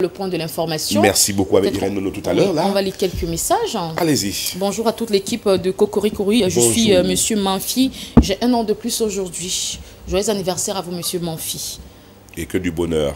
Le point de l'information. Merci beaucoup avec Irène Nono tout à l'heure. On va lire quelques messages. Allez-y. Bonjour à toute l'équipe de Cocoricouri. Je suis Monsieur Manfi. J'ai 1 an de plus aujourd'hui. Joyeux anniversaire à vous, Monsieur Manfi. Et que du bonheur.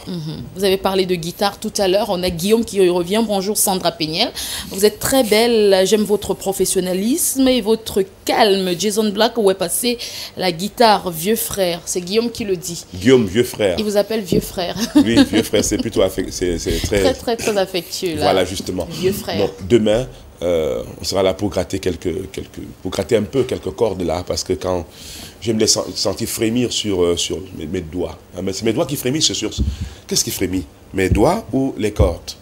Vous avez parlé de guitare tout à l'heure. On a Guillaume qui revient. Bonjour Sandra Péniel. Vous êtes très belle. J'aime votre professionnalisme et votre calme. Jason Black, où est passé la guitare, vieux frère. C'est Guillaume qui le dit. Guillaume, vieux frère. Il vous appelle vieux frère. Oui, vieux frère, c'est plutôt très affectueux. Là. Voilà, justement. Vieux frère. Donc, demain, on sera là pour gratter pour gratter un peu quelques cordes là, parce que quand je me laisse sentir frémir sur mes doigts. C'est mes doigts qui frémissent sur... Qu'est-ce qui frémit? Mes doigts ou les cordes?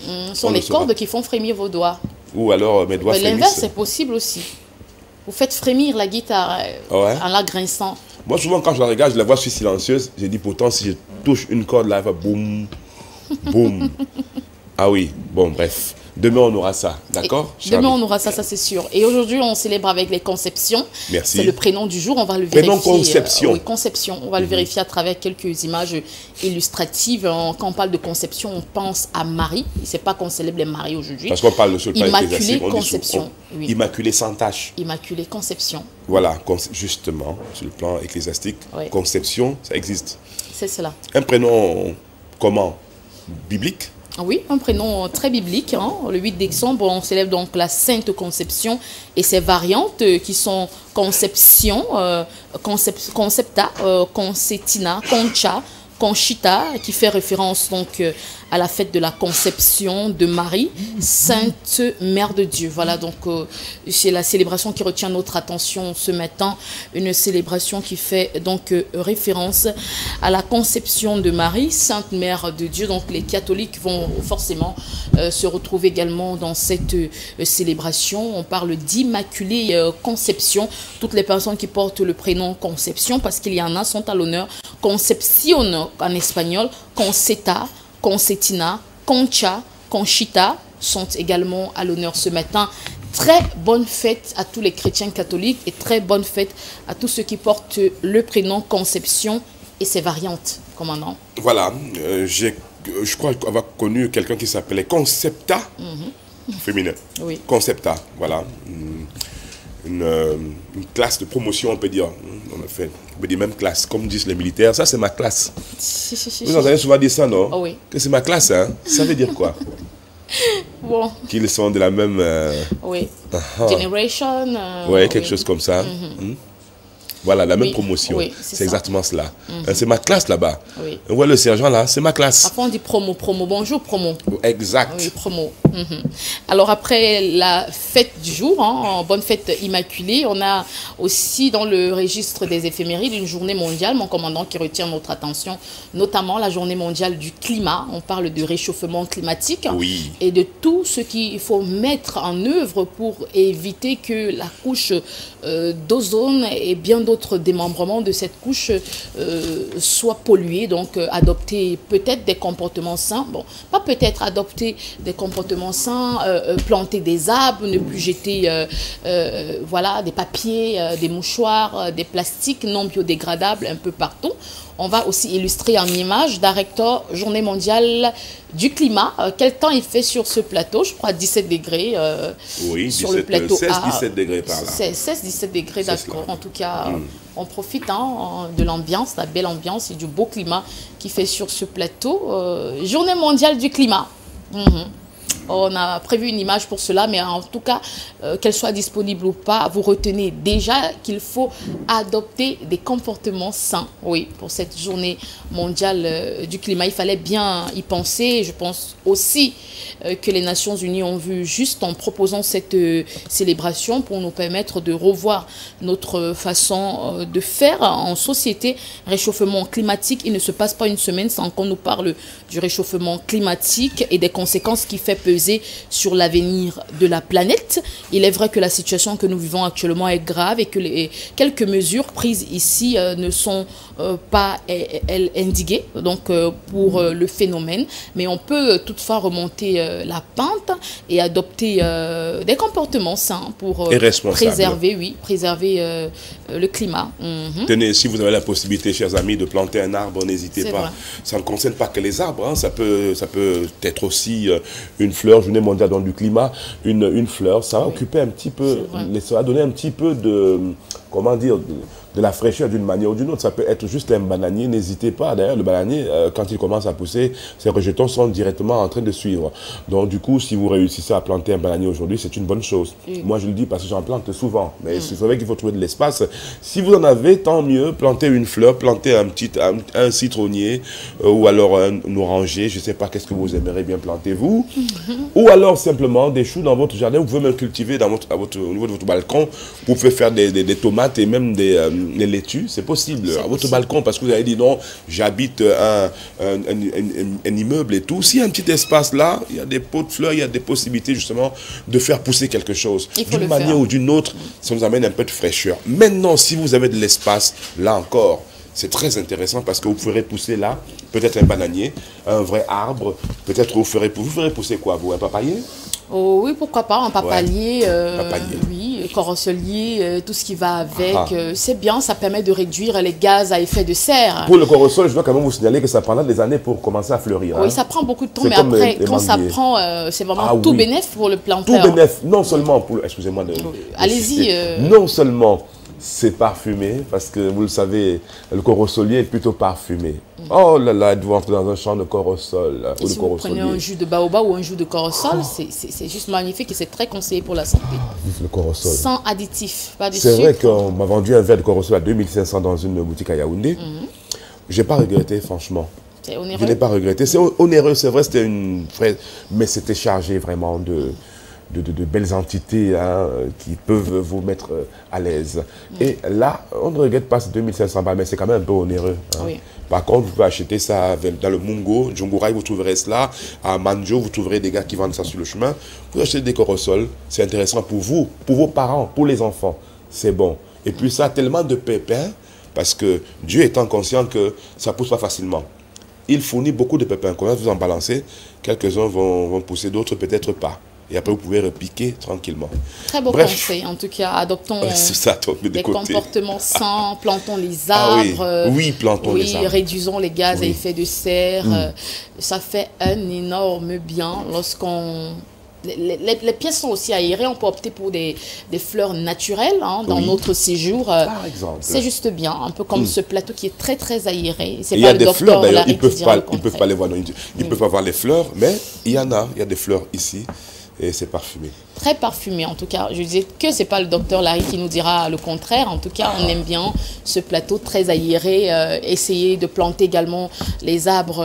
Ce sont les cordes qui font frémir vos doigts. Ou alors mes doigts frémissent. L'inverse, c'est possible aussi. Vous faites frémir la guitare en la grinçant. Moi, souvent, quand je la regarde, je la vois si silencieuse. J'ai dit, pourtant, si je touche une corde là, elle va boum, boum. Ah oui, bon, bref. Demain, on aura ça, d'accord? Demain, on aura ça, ça c'est sûr. Et aujourd'hui, on célèbre avec les conceptions. Merci. C'est le prénom du jour, on va le vérifier. Prénom conception. Oui, conception. On va le vérifier à travers quelques images illustratives. Quand on parle de conception, on pense à Marie. Ce n'est pas qu'on célèbre les maris aujourd'hui. Parce qu'on parle de ce Immaculée Conception. Oui. Immaculée sans tache. Immaculée Conception. Voilà, justement, sur le plan ecclésiastique, oui. Conception, ça existe. C'est cela. Un prénom comment? Biblique? Oui, un prénom très biblique. Hein. Le 8 décembre, on célèbre donc la Sainte Conception et ses variantes qui sont Conception, Concepta, Concetina, Concha, Conchita, qui fait référence donc à la fête de la Conception de Marie, Sainte Mère de Dieu. Voilà, donc c'est la célébration qui retient notre attention ce matin, une célébration qui fait donc référence à la Conception de Marie, Sainte Mère de Dieu. Donc les catholiques vont forcément se retrouver également dans cette célébration. On parle d'Immaculée Conception. Toutes les personnes qui portent le prénom Conception, parce qu'il y en a, sont à l'honneur. Concepción en espagnol, Conceta, Concetina, Concha, Conchita sont également à l'honneur ce matin. Très bonne fête à tous les chrétiens catholiques et très bonne fête à tous ceux qui portent le prénom Conception et ses variantes, commandant. Voilà, je crois qu'on a connu quelqu'un qui s'appelait Concepta, féminin. Oui. Concepta, voilà. Une classe de promotion, on peut dire. On a fait, on peut dire même classe, comme disent les militaires. Ça, c'est ma classe. Vous avez souvent dit ça, non? Oh oui. Que c'est ma classe, hein? Ça veut dire quoi? Bon. Qu'ils sont de la même... Oui. Generation. Oui, quelque chose comme ça. Voilà, la même promotion. Oui, c'est exactement cela. C'est ma classe là-bas. Oui. On voit le sergent là, c'est ma classe. Après, on dit promo. Bonjour, promo. Exact. Oui, promo. Alors, après la fête du jour, hein, bonne fête immaculée, on a aussi dans le registre des éphémérides une journée mondiale, mon commandant, qui retient notre attention, notamment la journée mondiale du climat. On parle de réchauffement climatique et de tout ce qu'il faut mettre en œuvre pour éviter que la couche d'ozone et bien d'autres démembrements de cette couche soient pollués. Donc adopter peut-être des comportements sains, bon, pas peut-être adopter des comportements sains, planter des arbres, ne plus jeter voilà, des papiers, des mouchoirs, des plastiques non biodégradables un peu partout. On va aussi illustrer en image d'Arector, journée mondiale du climat. Quel temps il fait sur ce plateau? Je crois 17 degrés oui, sur 17, le plateau 16-17 degrés par là. 16-17 degrés, d'accord. En tout cas, on profite de l'ambiance, la belle ambiance et du beau climat qui fait sur ce plateau. Journée mondiale du climat. On a prévu une image pour cela, mais en tout cas, qu'elle soit disponible ou pas, vous retenez déjà qu'il faut adopter des comportements sains. Oui, pour cette journée mondiale du climat, il fallait bien y penser. Je pense aussi que les Nations Unies ont vu juste en proposant cette célébration pour nous permettre de revoir notre façon de faire en société. Réchauffement climatique, il ne se passe pas une semaine sans qu'on nous parle du réchauffement climatique et des conséquences qu'il fait peser sur l'avenir de la planète. Il est vrai que la situation que nous vivons actuellement est grave et que quelques mesures prises ici ne sont pas indiguées donc, pour le phénomène. Mais on peut toutefois remonter la pente et adopter des comportements sains pour préserver le climat. Tenez, si vous avez la possibilité, chers amis, de planter un arbre, n'hésitez pas. Vrai. Ça ne concerne pas que les arbres, hein. Ça peut être aussi une fleur, journée mondiale dans du climat, une fleur, ça va occuper un petit peu, ça va donner un petit peu de, comment dire, de la fraîcheur d'une manière ou d'une autre. Ça peut être juste un bananier, n'hésitez pas. D'ailleurs, le bananier, quand il commence à pousser, ses rejetons sont directement en train de suivre. Donc, du coup, si vous réussissez à planter un bananier aujourd'hui, c'est une bonne chose. Moi, je le dis parce que j'en plante souvent. Mais c'est vrai qu'il faut trouver de l'espace. Si vous en avez, tant mieux. Plantez une fleur, plantez un citronnier ou alors un oranger. Je ne sais pas qu'est-ce que vous aimeriez bien planter, vous. Ou alors, simplement, des choux dans votre jardin. Vous pouvez même cultiver au niveau de votre balcon. Vous pouvez faire des tomates et même les laitues, c'est possible à votre balcon parce que vous avez dit non, j'habite un immeuble et tout. S'il y a un petit espace là, il y a des pots de fleurs, il y a des possibilités justement de faire pousser quelque chose. D'une manière ou d'une autre, ça nous amène un peu de fraîcheur. Maintenant, si vous avez de l'espace, là encore, c'est très intéressant parce que vous ferez pousser là, peut-être un bananier, un vrai arbre, peut-être vous ferez pousser quoi, vous, un papayer? Oh, oui, pourquoi pas, un papalier, papalier. Oui, corossolier, tout ce qui va avec. C'est bien, ça permet de réduire les gaz à effet de serre. Pour le corossol, je dois quand même vous signaler que ça prendra des années pour commencer à fleurir. Oui, ça prend beaucoup de temps, mais après, quand ça prend, c'est vraiment tout bénéf pour le planteur. Tout bénéf, non seulement pour... Excusez-moi de... Allez-y. Non seulement c'est parfumé, parce que vous le savez, le corossolier est plutôt parfumé. Oh là là, vous entrez dans un champ de corossol. Et si vous prenez un jus de baobab ou un jus de corossol, c'est juste magnifique et c'est très conseillé pour la santé. Le corossol. Sans additifs, pas de sucre. C'est vrai qu'on m'a vendu un verre de corossol à 2500 dans une boutique à Yaoundé. Je n'ai pas regretté, franchement. C'est onéreux. Je n'ai pas regretté. C'est onéreux, c'est vrai, c'était une vraie... Mais c'était chargé vraiment de belles entités hein, qui peuvent vous mettre à l'aise. Et là, on ne regrette pas ces 2500 balles, mais c'est quand même un peu onéreux. Hein. Oui. Par contre, vous pouvez acheter ça dans le Mungo, Djungurai, vous trouverez cela. À Manjo, vous trouverez des gars qui vendent ça sur le chemin. Vous achetez des corossols, c'est intéressant pour vous, pour vos parents, pour les enfants. C'est bon. Et puis ça a tellement de pépins, parce que Dieu étant conscient que ça ne pousse pas facilement. Il fournit beaucoup de pépins. Quand vous en balancez, quelques-uns vont pousser, d'autres peut-être pas. Et après, vous pouvez repiquer tranquillement. Très beau conseil. En tout cas, adoptons des comportements sains, plantons les arbres. Oui, plantons les arbres. Réduisons les gaz à effet de serre. Ça fait un énorme bien lorsqu'on... Les pièces sont aussi aérées. On peut opter pour des fleurs naturelles hein, dans notre séjour. Par exemple. C'est juste bien. Un peu comme ce plateau qui est très, très aéré. Il y a des fleurs, d'ailleurs. Ils ne peuvent pas les voir. Ils peuvent avoir les fleurs, mais il y en a. Il y a des fleurs ici. Et c'est parfumé. Très parfumé, en tout cas. Je disais que ce n'est pas le docteur Larry qui nous dira le contraire. En tout cas, on aime bien ce plateau très aéré. Essayez de planter également les arbres,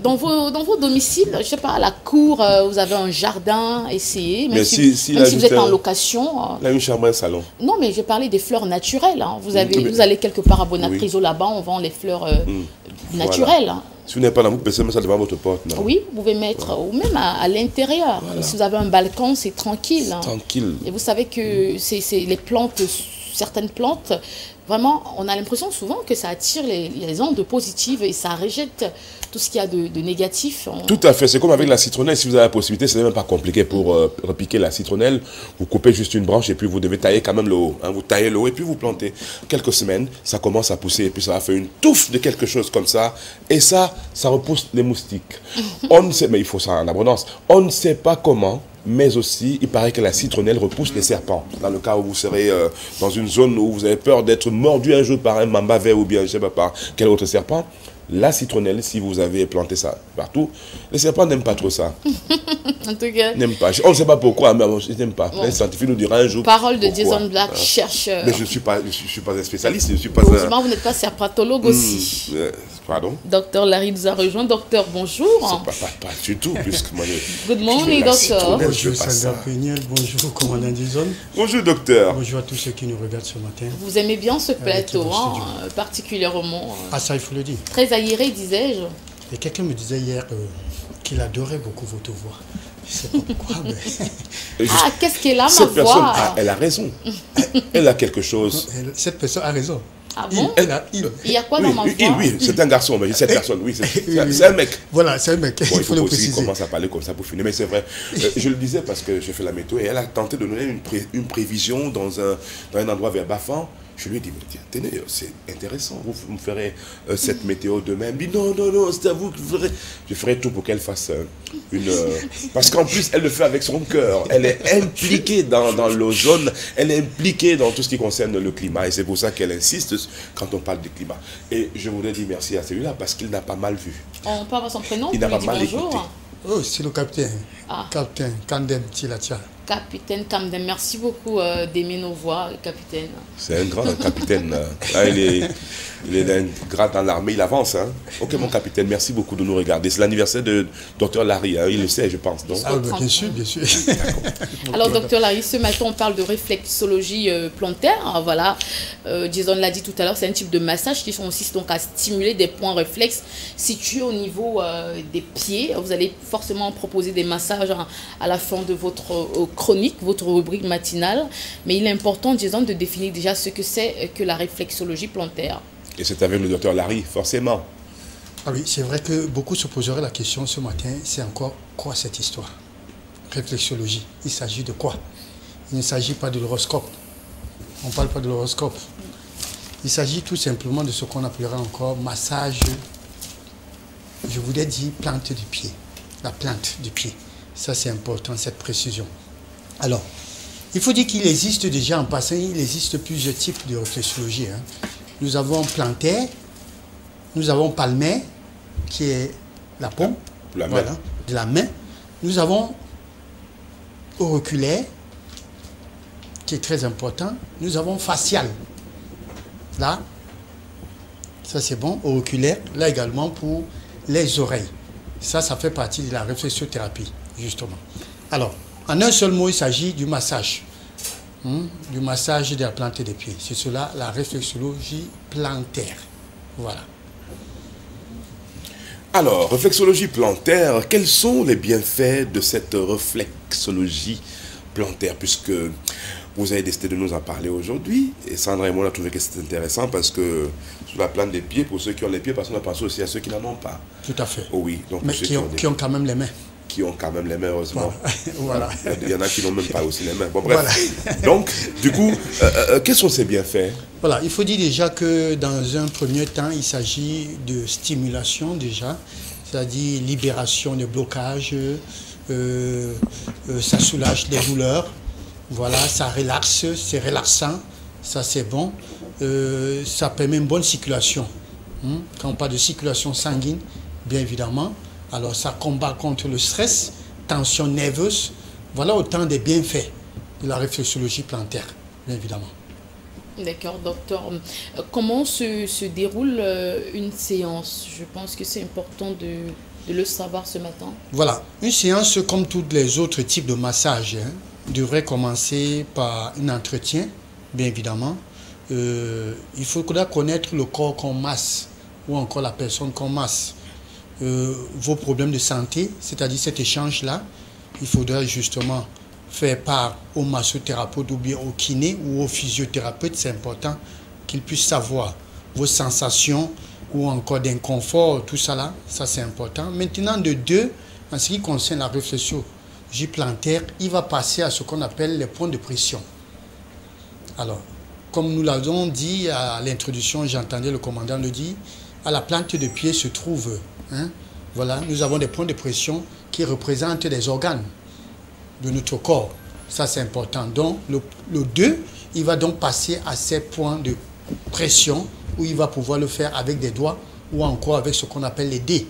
dans vos domiciles. Je ne sais pas, à la cour, vous avez un jardin, essayez. Même si vous êtes en location. Là, une chambre, un salon. Non, mais j'ai parlé des fleurs naturelles. Hein. Vous allez quelque part à Bonacriso, là-bas, on vend les fleurs naturelles. Voilà. Si vous n'êtes pas là, vous pouvez mettre ça devant votre porte. Non? Oui, vous pouvez mettre, ou même à l'intérieur. Voilà. Si vous avez un balcon, c'est tranquille. Hein. Tranquille. Et vous savez que c'est les plantes, certaines plantes, vraiment, on a l'impression souvent que ça attire les ondes positives et ça rejette tout ce qu'il y a de négatif. Tout à fait. C'est comme avec la citronnelle. Si vous avez la possibilité, ce n'est même pas compliqué pour repiquer la citronnelle. Vous coupez juste une branche et puis vous devez tailler quand même le haut. Hein. Vous taillez le haut et puis vous plantez. Quelques semaines, ça commence à pousser et puis ça va faire une touffe de quelque chose comme ça. Et ça repousse les moustiques. On ne sait, mais il faut ça en abondance. On ne sait pas comment. Mais aussi, il paraît que la citronnelle repousse les serpents. Dans le cas où vous serez dans une zone où vous avez peur d'être mordu un jour par un mamba vert ou bien, je ne sais pas, par quel autre serpent, la citronnelle, si vous avez planté ça partout, les serpents n'aiment pas trop ça. En tout cas. N'aiment pas. On ne sait pas pourquoi, mais ils n'aiment pas. Bon. Les scientifiques nous diront un jour. Parole de Jason Black, chercheur. Mais je ne suis pas un spécialiste. Je ne suis pas heureusement, vous n'êtes pas serpentologue aussi. Pardon? Docteur Larry nous a rejoint. Docteur, bonjour. Pas du tout, puisque moi. Good morning, docteur. Bonjour, Sandra Peniel. Bonjour, commandant Dizon. Bonjour, docteur. Bonjour à tous ceux qui nous regardent ce matin. Vous aimez bien ce plateau, particulièrement. Ah, ça, il faut le dire. Très aéré, disais-je. Et quelqu'un me disait hier qu'il adorait beaucoup votre voix. Je ne sais pas pourquoi, mais... Ah, qu'est-ce qu'elle a, ma Cette personne, voix? elle a raison. Elle a quelque chose. Cette personne a raison. Ah bon? Il y a quoi Oui, dans ma voix? oui, c'est un garçon, mais cette personne, oui, c'est un mec. Voilà, c'est un mec, Bon, il faut le aussi préciser. qu'il commence à parler comme ça pour finir, mais c'est vrai. Je le disais parce que j'ai fait la météo et elle a tenté de donner une prévision dans un endroit vers Bafan. Je lui ai dit, mais tiens, tenez, c'est intéressant, vous me ferez cette météo demain. Elle me dit, non, non, non, c'est à vous que vous ferez. Je ferai tout pour qu'elle fasse une... parce qu'en plus, elle le fait avec son cœur. Elle est impliquée dans l'ozone, elle est impliquée dans tout ce qui concerne le climat. Et c'est pour ça qu'elle insiste quand on parle du climat. Et je voudrais dire merci à celui-là parce qu'il n'a pas mal vu. On peut avoir son prénom? Il n'a pas lui mal dire bonjour. écouté. Oh, c'est le capitaine. Ah. Capitaine Kandem Tilatia. Capitaine Kamden, merci beaucoup d'aimer nos voix, capitaine. C'est un grand capitaine. Là, il est un grade dans l'armée, il avance. Hein. Ok, mon capitaine, merci beaucoup de nous regarder. C'est l'anniversaire de Dr Larry, hein. Il le sait, je pense. Donc. Ah, bien sûr, bien sûr. Alors, Dr Larry, ce matin, on parle de réflexologie plantaire. Alors, voilà, Jason l'a dit tout à l'heure, c'est un type de massage qui consiste donc à stimuler des points réflexes situés au niveau des pieds. Vous allez forcément proposer des massages à la fin de votre chronique, votre rubrique matinale. Mais il est important, Jason, de définir déjà ce que c'est que la réflexologie plantaire. Et c'est avec le docteur Larry, forcément. Ah oui, c'est vrai que beaucoup se poseraient la question ce matin, c'est encore quoi cette histoire? Réflexologie, il s'agit de quoi? Il ne s'agit pas de l'horoscope. On ne parle pas de l'horoscope. Il s'agit tout simplement de ce qu'on appellera encore massage, je voulais dire plante du pied. La plante du pied. Ça, c'est important, cette précision. Alors, il faut dire qu'il existe déjà en passant, il existe plusieurs types de réflexologie. Hein. Nous avons plantaire, nous avons palmaire, qui est la paume, La main. voilà, de la main. Nous avons auriculaire, qui est très important. Nous avons facial. Là, ça c'est bon, auriculaire. Là également pour les oreilles. Ça fait partie de la réflexothérapie, justement. Alors, en un seul mot, il s'agit du massage. Du massage de la plante des pieds. C'est cela, la réflexologie plantaire. Voilà. Alors, réflexologie plantaire, quels sont les bienfaits de cette réflexologie plantaire, puisque vous avez décidé de nous en parler aujourd'hui, et Sandra et moi on a trouvé que c'était intéressant parce que sur la plante des pieds, pour ceux qui ont les pieds, parce qu'on a pensé aussi à ceux qui n'en ont pas. Tout à fait. Oh oui, donc mais pour ceux qui ont quand même les mains. Qui ont quand même les mains, heureusement. Voilà. Il y en a qui n'ont même pas aussi les mains. Bon, bref. Voilà. Donc, du coup, quels sont ces bienfaits? Voilà, il faut dire déjà que dans un premier temps, il s'agit de stimulation déjà, c'est-à-dire libération de blocages, ça soulage les douleurs, voilà, ça relaxe, c'est relaxant, ça c'est bon, ça permet une bonne circulation. Quand on parle de circulation sanguine, bien évidemment, alors ça combat contre le stress, tension nerveuse, voilà autant des bienfaits de la réflexologie plantaire, bien évidemment. D'accord, docteur. Comment se déroule une séance? Je pense que c'est important de le savoir ce matin. Voilà, une séance comme tous les autres types de massages devrait commencer par un entretien, bien évidemment. Il faudra connaître le corps qu'on masse ou encore la personne qu'on masse. Vos problèmes de santé, c'est-à-dire cet échange-là, il faudra justement faire part au massothérapeute ou bien au kiné ou au physiothérapeute. C'est important qu'il puisse savoir vos sensations ou encore d'inconfort, tout ça là, ça c'est important. Maintenant, de deux, en ce qui concerne la réflexologie plantaire, il va passer à ce qu'on appelle les points de pression. Alors, comme nous l'avons dit à l'introduction, j'entendais le commandant le dire, à la plante de pied se trouve, voilà, nous avons des points de pression qui représentent des organes de notre corps. Ça, c'est important. Donc, le 2, il va donc passer à ces points de pression où il va pouvoir le faire avec des doigts ou encore avec ce qu'on appelle les dés.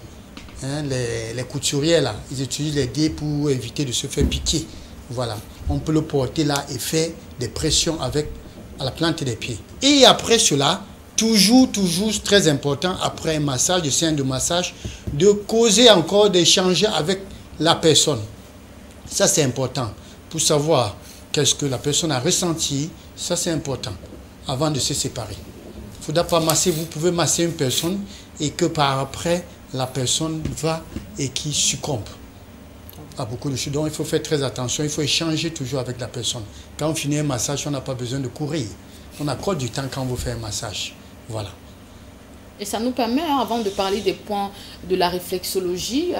Les couturiers, là, ils utilisent les dés pour éviter de se faire piquer. Voilà. On peut le porter là et faire des pressions avec à la plante des pieds. Et après cela, toujours très important, après un massage, de séance de massage, de causer encore, d'échanger avec la personne. Ça, c'est important. Pour savoir qu'est-ce que la personne a ressenti, ça, c'est important, avant de se séparer. Il ne faudra pas masser, vous pouvez masser une personne et que par après, la personne va et qui succombe à beaucoup de choses. Donc il faut faire très attention, il faut échanger toujours avec la personne. Quand on finit un massage, on n'a pas besoin de courir. On accorde du temps quand on veut faire un massage. Voilà. Et ça nous permet, hein, avant de parler des points de la réflexologie,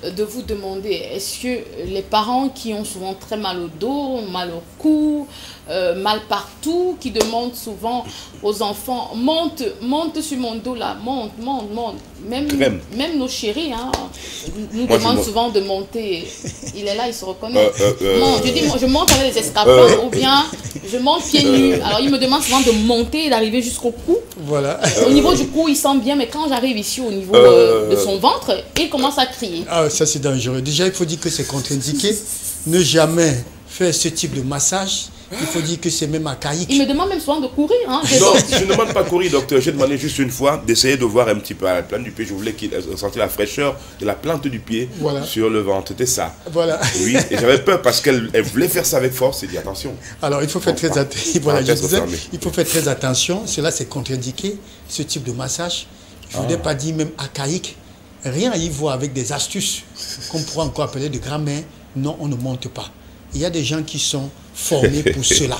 de vous demander, est-ce que les parents qui ont souvent très mal au dos, mal au cou, mal partout, qui demandent souvent aux enfants, monte sur mon dos là, monte. Même nos chéris hein, nous demandent souvent de monter. Il est là, il se reconnaît. Monte. Je dis, je monte avec les escarpins ou bien je monte pieds nus. Alors il me demande souvent de monter et d'arriver jusqu'au cou. Voilà. Au niveau du cou, il sent bien, mais quand j'arrive ici au niveau de son ventre, il commence à crier. Ah, ça c'est dangereux. Déjà, il faut dire que c'est contre-indiqué. Ne jamais faire ce type de massage. Il faut dire que c'est même archaïque. Il me demande même souvent de courir. Hein. Non, je ne demande pas courir, docteur. J'ai demandé juste une fois d'essayer de voir un petit peu à la plante du pied. Je voulais qu'il sente la fraîcheur de la plante du pied sur le ventre. C'était ça. Voilà. Oui, et j'avais peur parce qu'elle voulait faire ça avec force. J'ai dit attention. Alors, il faut faire très attention. Voilà, il faut faire très attention. Cela, c'est contre-indiqué, ce type de massage. Je ne voulais pas dire même archaïque. Rien à y voir avec des astuces qu'on pourrait encore appeler de grand-mère. Non, on ne monte pas. Il y a des gens qui sont formés pour cela.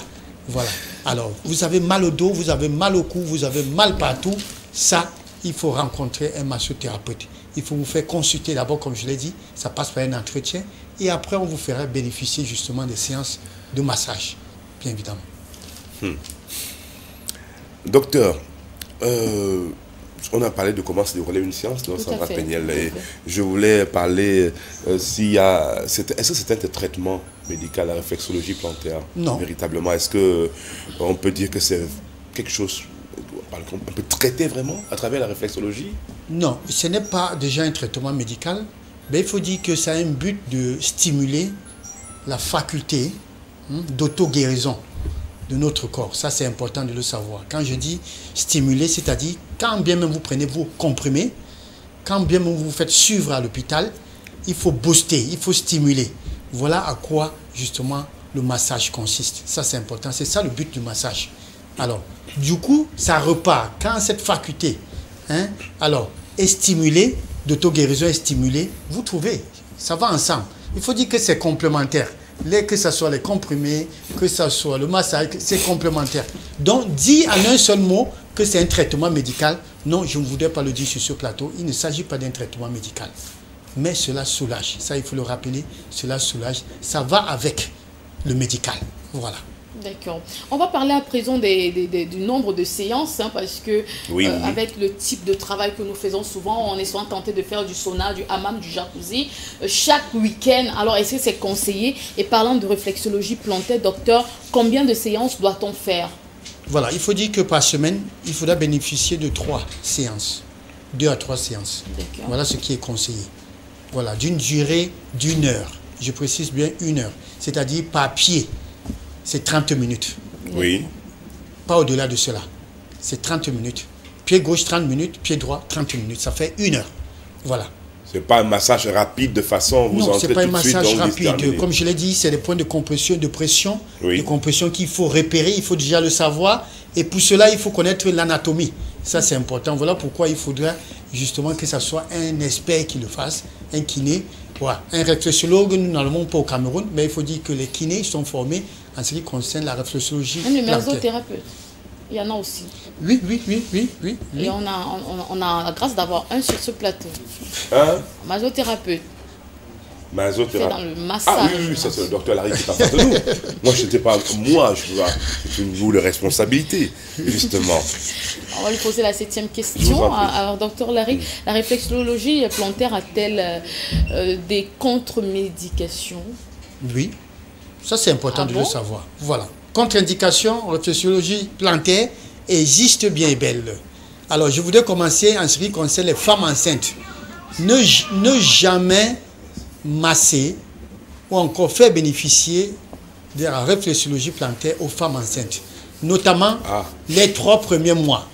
Voilà. Alors, vous avez mal au dos, vous avez mal au cou, vous avez mal partout. Ça, il faut rencontrer un massothérapeute. Il faut vous faire consulter d'abord, comme je l'ai dit. Ça passe par un entretien. Et après, on vous fera bénéficier justement des séances de massage, bien évidemment. Docteur, on a parlé de comment se déroulait une séance, non, Sandra Peignel, et je voulais parler est-ce que c'est un traitement médical, la réflexologie plantaire? Non. Véritablement, est-ce qu'on peut dire que c'est quelque chose qu'on peut traiter vraiment à travers la réflexologie? Non, ce n'est pas déjà un traitement médical, mais il faut dire que ça a un but de stimuler la faculté d'auto-guérison de notre corps. Ça, c'est important de le savoir. Quand je dis stimuler, c'est-à-dire quand bien même vous prenez vos comprimés, quand bien même vous vous faites suivre à l'hôpital, il faut booster, il faut stimuler. Voilà à quoi, justement, le massage consiste. Ça, c'est important. C'est ça le but du massage. Alors, du coup, ça repart. Quand cette faculté est stimulée, d'auto-guérison est stimulée, vous trouvez, ça va ensemble. Il faut dire que c'est complémentaire. Que ce soit les comprimés, que ce soit le massage, c'est complémentaire. Donc, dire en un seul mot que c'est un traitement médical, non, je ne voudrais pas le dire sur ce plateau. Il ne s'agit pas d'un traitement médical. Mais cela soulage. Ça, il faut le rappeler. Cela soulage. Ça va avec le médical. Voilà. D'accord. On va parler à présent du nombre de séances, hein, parce que avec le type de travail que nous faisons souvent, on est souvent tenté de faire du sauna, du hammam, du jacuzzi, chaque week-end. Alors, est-ce que c'est conseillé? Et parlant de réflexologie plantaire, docteur, combien de séances doit-on faire? Voilà, il faut dire que par semaine, il faudra bénéficier de 3 séances. 2 à 3 séances. Voilà ce qui est conseillé. Voilà, d'une durée d'1 heure. Je précise bien 1 heure. C'est-à-dire par pied. C'est 30 minutes. Oui. Pas au-delà de cela. C'est 30 minutes. Pied gauche, 30 minutes. Pied droit, 30 minutes. Ça fait 1 heure. Voilà. C'est pas un massage rapide de façon vous non, entrez c'est pas tout un de suite massage dans le rapide. Comme je l'ai dit, c'est des points de compression, de pression. Oui. De compression qu'il faut repérer. Il faut déjà le savoir. Et pour cela, il faut connaître l'anatomie. Ça, c'est important. Voilà pourquoi il faudra justement que ce soit un expert qui le fasse, un kiné. Voilà. Un réflexologue, nous n'allons pas au Cameroun, mais il faut dire que les kinés sont formés en ce qui concerne la réflexologie. Même les masothérapeutes, il y en a aussi. Oui. Et on a la grâce d'avoir un sur ce plateau. Masothérapeute. C'est dans le massage. Ah oui, ça c'est le docteur Larry qui est en face de nous. Moi, je n'étais pas... Moi, c'est une lourde responsabilité, justement. On va lui poser la 7e question. Alors, docteur Larry, la réflexologie plantaire a-t-elle des contre-médications? Oui, ça c'est important de le savoir. Voilà. Contre-indication, réflexologie plantaire existe bien et belle. Alors, je voudrais commencer en ce qui concerne les femmes enceintes. Ne jamais masser ou encore faire bénéficier de la réflexologie plantaire aux femmes enceintes, notamment les 3 premiers mois.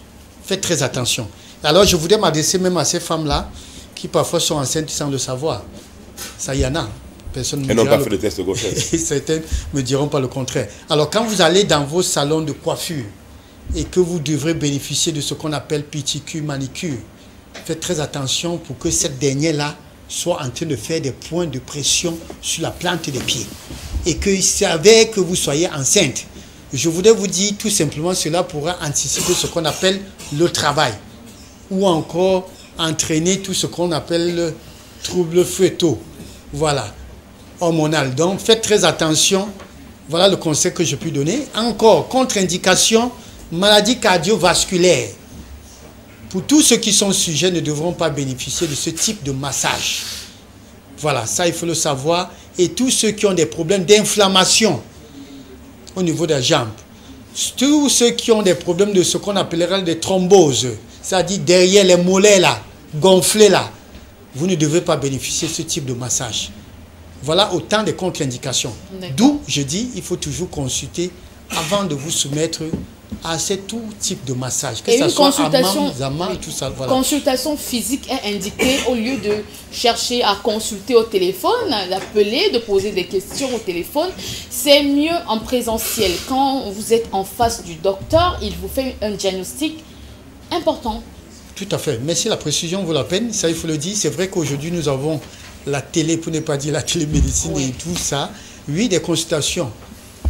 Faites très attention. Alors, je voudrais m'adresser même à ces femmes-là qui parfois sont enceintes sans le savoir. Ça y en a. Personne Elles n'ont pas fait le test de grossesse. Certaines ne me diront pas le contraire. Alors, quand vous allez dans vos salons de coiffure et que vous devrez bénéficier de ce qu'on appelle pédicure, manicure, faites très attention pour que cette dernière-là soit en train de faire des points de pression sur la plante des pieds. Et que savez que vous soyez enceinte. Je voudrais vous dire tout simplement, cela pourra anticiper ce qu'on appelle le travail. Ou encore entraîner tout ce qu'on appelle le trouble fœtaux. Voilà, hormonal. Donc faites très attention. Voilà le conseil que je peux donner. Encore, contre-indication, maladie cardiovasculaire. Pour tous ceux qui sont sujets ne devront pas bénéficier de ce type de massage. Voilà, ça il faut le savoir. Et tous ceux qui ont des problèmes d'inflammation au niveau des jambes. Tous ceux qui ont des problèmes de ce qu'on appellera des thromboses, c'est-à-dire derrière les mollets là, gonflés là, vous ne devez pas bénéficier de ce type de massage. Voilà autant de contre-indications. D'où, je dis, il faut toujours consulter avant de vous soumettre à tout type de massage. Que et ça une soit consultation, Zaman, tout ça, voilà. Consultation physique est indiquée au lieu de chercher à consulter au téléphone, d'appeler, de poser des questions au téléphone. C'est mieux en présentiel. Quand vous êtes en face du docteur, il vous fait un diagnostic important. Tout à fait. Mais si la précision vaut la peine, ça il faut le dire. C'est vrai qu'aujourd'hui nous avons la télé, pour ne pas dire la télémédecine, oui, et tout ça. Oui, des consultations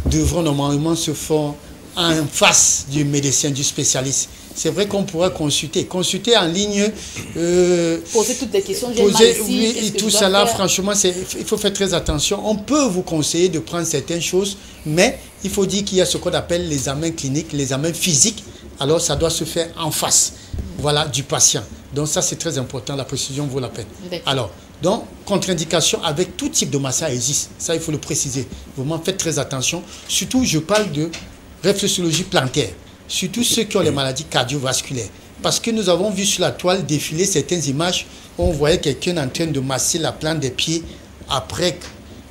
devront normalement se faire en face du médecin, du spécialiste. C'est vrai qu'on pourrait consulter en ligne. Poser toutes les questions. Oui, et tout ça là, franchement, il faut faire très attention. On peut vous conseiller de prendre certaines choses, mais il faut dire qu'il y a ce qu'on appelle l'examen clinique, l'examen physique. Alors, ça doit se faire en face, voilà, du patient. Donc, ça, c'est très important. La précision vaut la peine. Alors, donc, contre-indication avec tout type de massage existe. Ça, il faut le préciser. Vraiment, faites très attention. Surtout, je parle de réflexologie plantaire. Surtout ceux qui ont les maladies cardiovasculaires. Parce que nous avons vu sur la toile défiler certaines images où on voyait quelqu'un en train de masser la plante des pieds après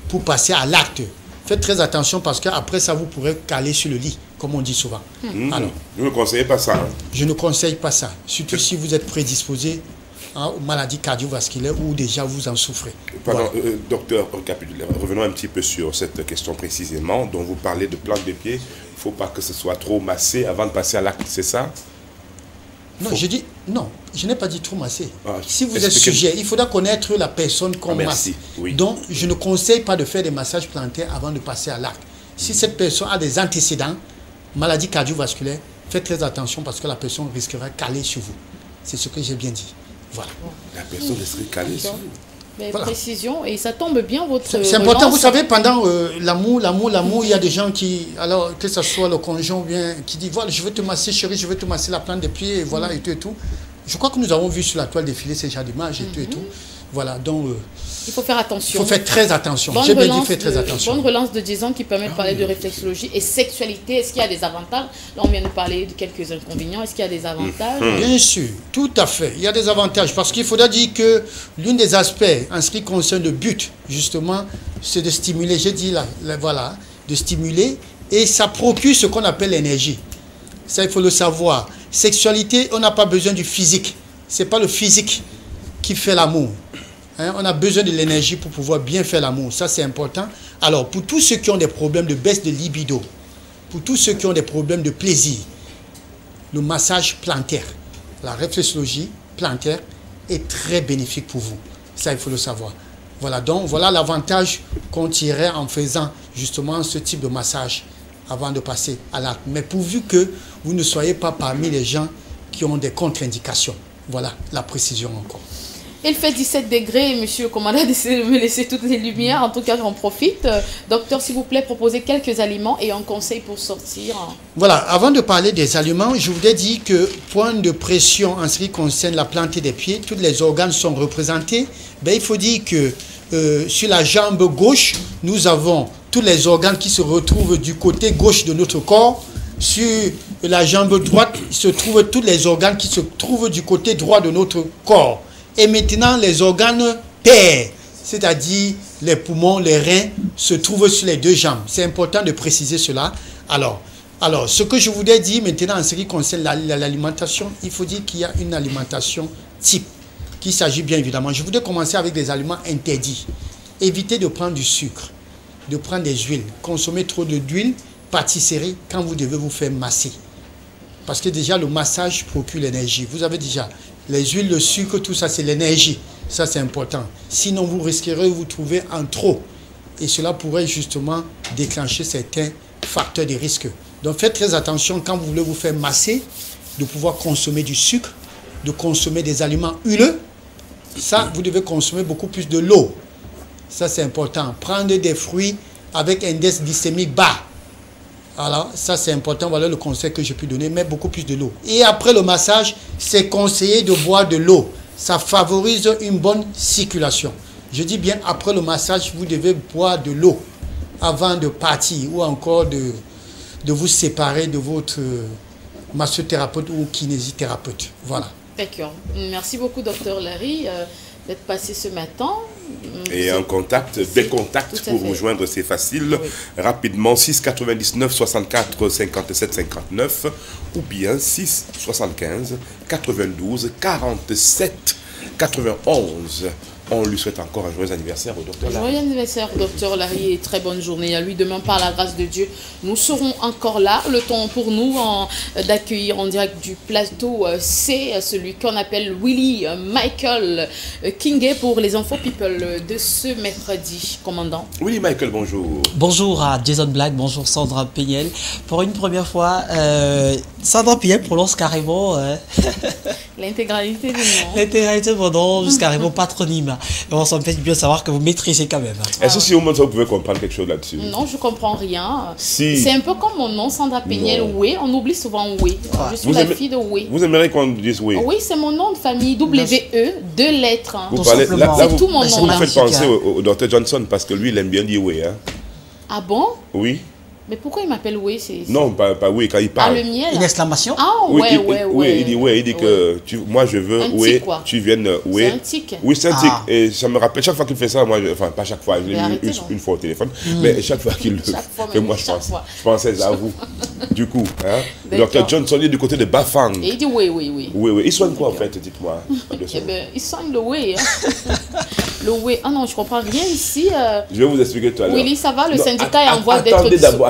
pour passer à l'acte. Faites très attention parce qu'après ça, vous pourrez caler sur le lit, comme on dit souvent. Alors, vous ne conseillez pas ça, hein? Je ne conseille pas ça. Surtout si vous êtes prédisposé aux maladies cardiovasculaires ou déjà vous en souffrez. Pardon, voilà. Docteur, revenons un petit peu sur cette question précisément dont vous parlez de plante des pieds. Il ne faut pas que ce soit trop massé avant de passer à l'acte, c'est ça? Non, je dis non, je n'ai pas dit trop massé. Ah, si vous êtes sujet, il faudra connaître la personne qu'on masse. Oui. Donc, je ne conseille pas de faire des massages plantaires avant de passer à l'acte. Si cette personne a des antécédents, maladie cardiovasculaire, faites très attention parce que la personne risquera de caler sur vous. C'est ce que j'ai bien dit. Voilà. La personne risquera de caler sur vous. Mais voilà. Précision, et ça tombe bien votre... C'est important, vous savez, pendant l'amour, il y a des gens qui, alors que ce soit le conjoint ou bien, qui dit, voilà, je veux te masser chérie, je veux te masser la plante des pieds, et voilà, et tout et tout. Je crois que nous avons vu sur la toile défiler ces genres d'images et tout et tout. Voilà, donc... il faut faire attention. Il faut faire très attention. J'ai bien dit, faites très attention. Bonne relance de 10 ans qui permet de parler de réflexologie et sexualité. Est-ce qu'il y a des avantages? Là, on vient de parler de quelques inconvénients. Est-ce qu'il y a des avantages? Bien sûr, tout à fait. Il y a des avantages parce qu'il faudra dire que l'un des aspects en ce qui concerne le but, justement, c'est de stimuler, j'ai dit là, voilà, de stimuler et ça procure ce qu'on appelle l'énergie. Ça, il faut le savoir. Sexualité, on n'a pas besoin du physique. Ce n'est pas le physique qui fait l'amour. Hein, on a besoin de l'énergie pour pouvoir bien faire l'amour. Ça, c'est important. Alors, pour tous ceux qui ont des problèmes de baisse de libido, pour tous ceux qui ont des problèmes de plaisir, le massage plantaire, la réflexologie plantaire est très bénéfique pour vous. Ça, il faut le savoir. Voilà, donc, voilà l'avantage qu'on tirait en faisant justement ce type de massage avant de passer à l'acte. Mais pourvu que vous ne soyez pas parmi les gens qui ont des contre-indications. Voilà la précision encore. Il fait 17 degrés, monsieur le commandant a décidé de me laisser toutes les lumières. En tout cas, j'en profite. Docteur, s'il vous plaît, proposez quelques aliments et un conseil pour sortir. Voilà, avant de parler des aliments, je voudrais dire que point de pression en ce qui concerne la plante des pieds, tous les organes sont représentés. Ben, il faut dire que sur la jambe gauche, nous avons tous les organes qui se retrouvent du côté gauche de notre corps. Sur la jambe droite, il se trouvent tous les organes qui se trouvent du côté droit de notre corps. Et maintenant, les organes pairs, c'est-à-dire les poumons, les reins, se trouvent sur les deux jambes. C'est important de préciser cela. Alors, ce que je voudrais dire maintenant en ce qui concerne l'alimentation, il faut dire qu'il y a une alimentation type, qu'il s'agit bien évidemment. Je voudrais commencer avec des aliments interdits. Évitez de prendre du sucre, de prendre des huiles. Consommer trop d'huile, pâtisserie, quand vous devez vous faire masser. Parce que déjà, le massage procure l'énergie. Vous avez déjà Les huiles, le sucre, tout ça, c'est l'énergie. Ça, c'est important. Sinon, vous risquerez de vous trouver en trop. Et cela pourrait justement déclencher certains facteurs de risque. Donc, faites très attention quand vous voulez vous faire masser, de pouvoir consommer du sucre, de consommer des aliments huileux. Ça, vous devez consommer beaucoup plus de l'eau. Ça, c'est important. Prendre des fruits avec un indice glycémique bas. Alors, ça, c'est important. Voilà le conseil que j'ai pu donner. Mais beaucoup plus de l'eau. Et après le massage, c'est conseillé de boire de l'eau. Ça favorise une bonne circulation. Je dis bien, après le massage, vous devez boire de l'eau avant de partir ou encore de vous séparer de votre massothérapeute ou kinésithérapeute. Voilà. D'accord. Merci beaucoup, Dr Larry, d'être passé ce matin. Et un contact, des contacts pour vous joindre, c'est facile. Oui. Rapidement, 6 99 64 57 59 ou bien 6 75 92 47 91. On lui souhaite encore un joyeux anniversaire au docteur Larry. Joyeux anniversaire, docteur Larry, et très bonne journée à lui. Demain, par la grâce de Dieu, nous serons encore là. Le temps pour nous d'accueillir en direct du plateau, c'est celui qu'on appelle Willy Michael Kingé pour les Info People de ce mercredi. Commandant. Willy Michael, bonjour. Bonjour à Jason Black, bonjour Sandra Peniel. Pour une première fois, Sandra Peniel prononce carrément l'intégralité du nom. L'intégralité de mon nom, jusqu'à carrément patronyme. Bon, ça me fait bien savoir que vous maîtrisez quand même. Est-ce que si au moins vous pouvez comprendre quelque chose là-dessus? Non, je comprends rien. Si. C'est un peu comme mon nom, Sandra Peniel, oui. On oublie souvent oui. Je suis la fille de oui. Vous aimeriez qu'on dise oui? Oui, c'est mon nom de famille, W-E, 2 lettres. Vous parlez, c'est tout mon nom. Vous me faites penser au Dr Johnson parce que lui, il aime bien dire oui. Hein? Ah bon? Oui. Mais pourquoi il m'appelle oui? Non, pas oui, quand il parle. Ah, le miel? Une exclamation? Ah, oui, ouais. Il dit oui, il dit que moi je veux oui, tu viennes oui. C'est un tic. Oui, c'est un tic. Et ça me rappelle, chaque fois qu'il fait ça, moi, enfin, pas chaque fois, je l'ai eu une fois au téléphone, mais chaque fois qu'il le fait, moi je pensais à vous. Du coup, hein, le Dr Johnson est du côté de Bafang. Et il dit oui. Oui. Il soigne quoi en fait, dites-moi? Eh bien, il soigne le oui. Le oui. Ah non, je comprends rien ici. Je vais vous expliquer tout à l'heure. Oui, ça va, le syndicat est en voie d'être dissolu.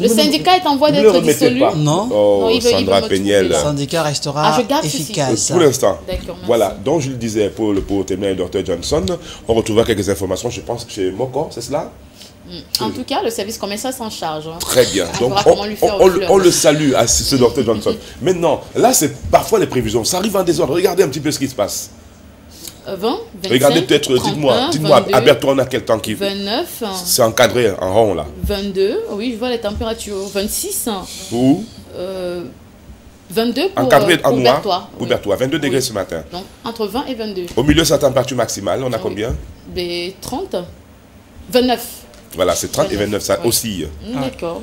Le syndicat est en voie d'être dissolu. Non. Oh, Sandra Peniel. Le syndicat restera efficace. Pour l'instant. D'accord, voilà, donc je le disais pour terminer avec Dr Johnson, on retrouvera quelques informations, je pense, chez Moko, c'est cela? En tout cas, le service commercial s'en charge. Très bien. Donc, on le salue à ce Dr Johnson. Maintenant, là, c'est parfois les prévisions. Ça arrive en désordre. Regardez un petit peu ce qui se passe. 20, 25, regardez peut-être, dites-moi, à Bertrand, on a quel temps qui 29. C'est encadré en rond, là. 22, oui, je vois les températures. 26. Où 22 pour, encadré en noir, Berthois. Pour Berthois, 22 degrés ce matin. Donc, entre 20 et 22. Au milieu, sa température maximale, on a combien? 30. 29. Voilà, c'est 30 et 29, ça oscille. D'accord.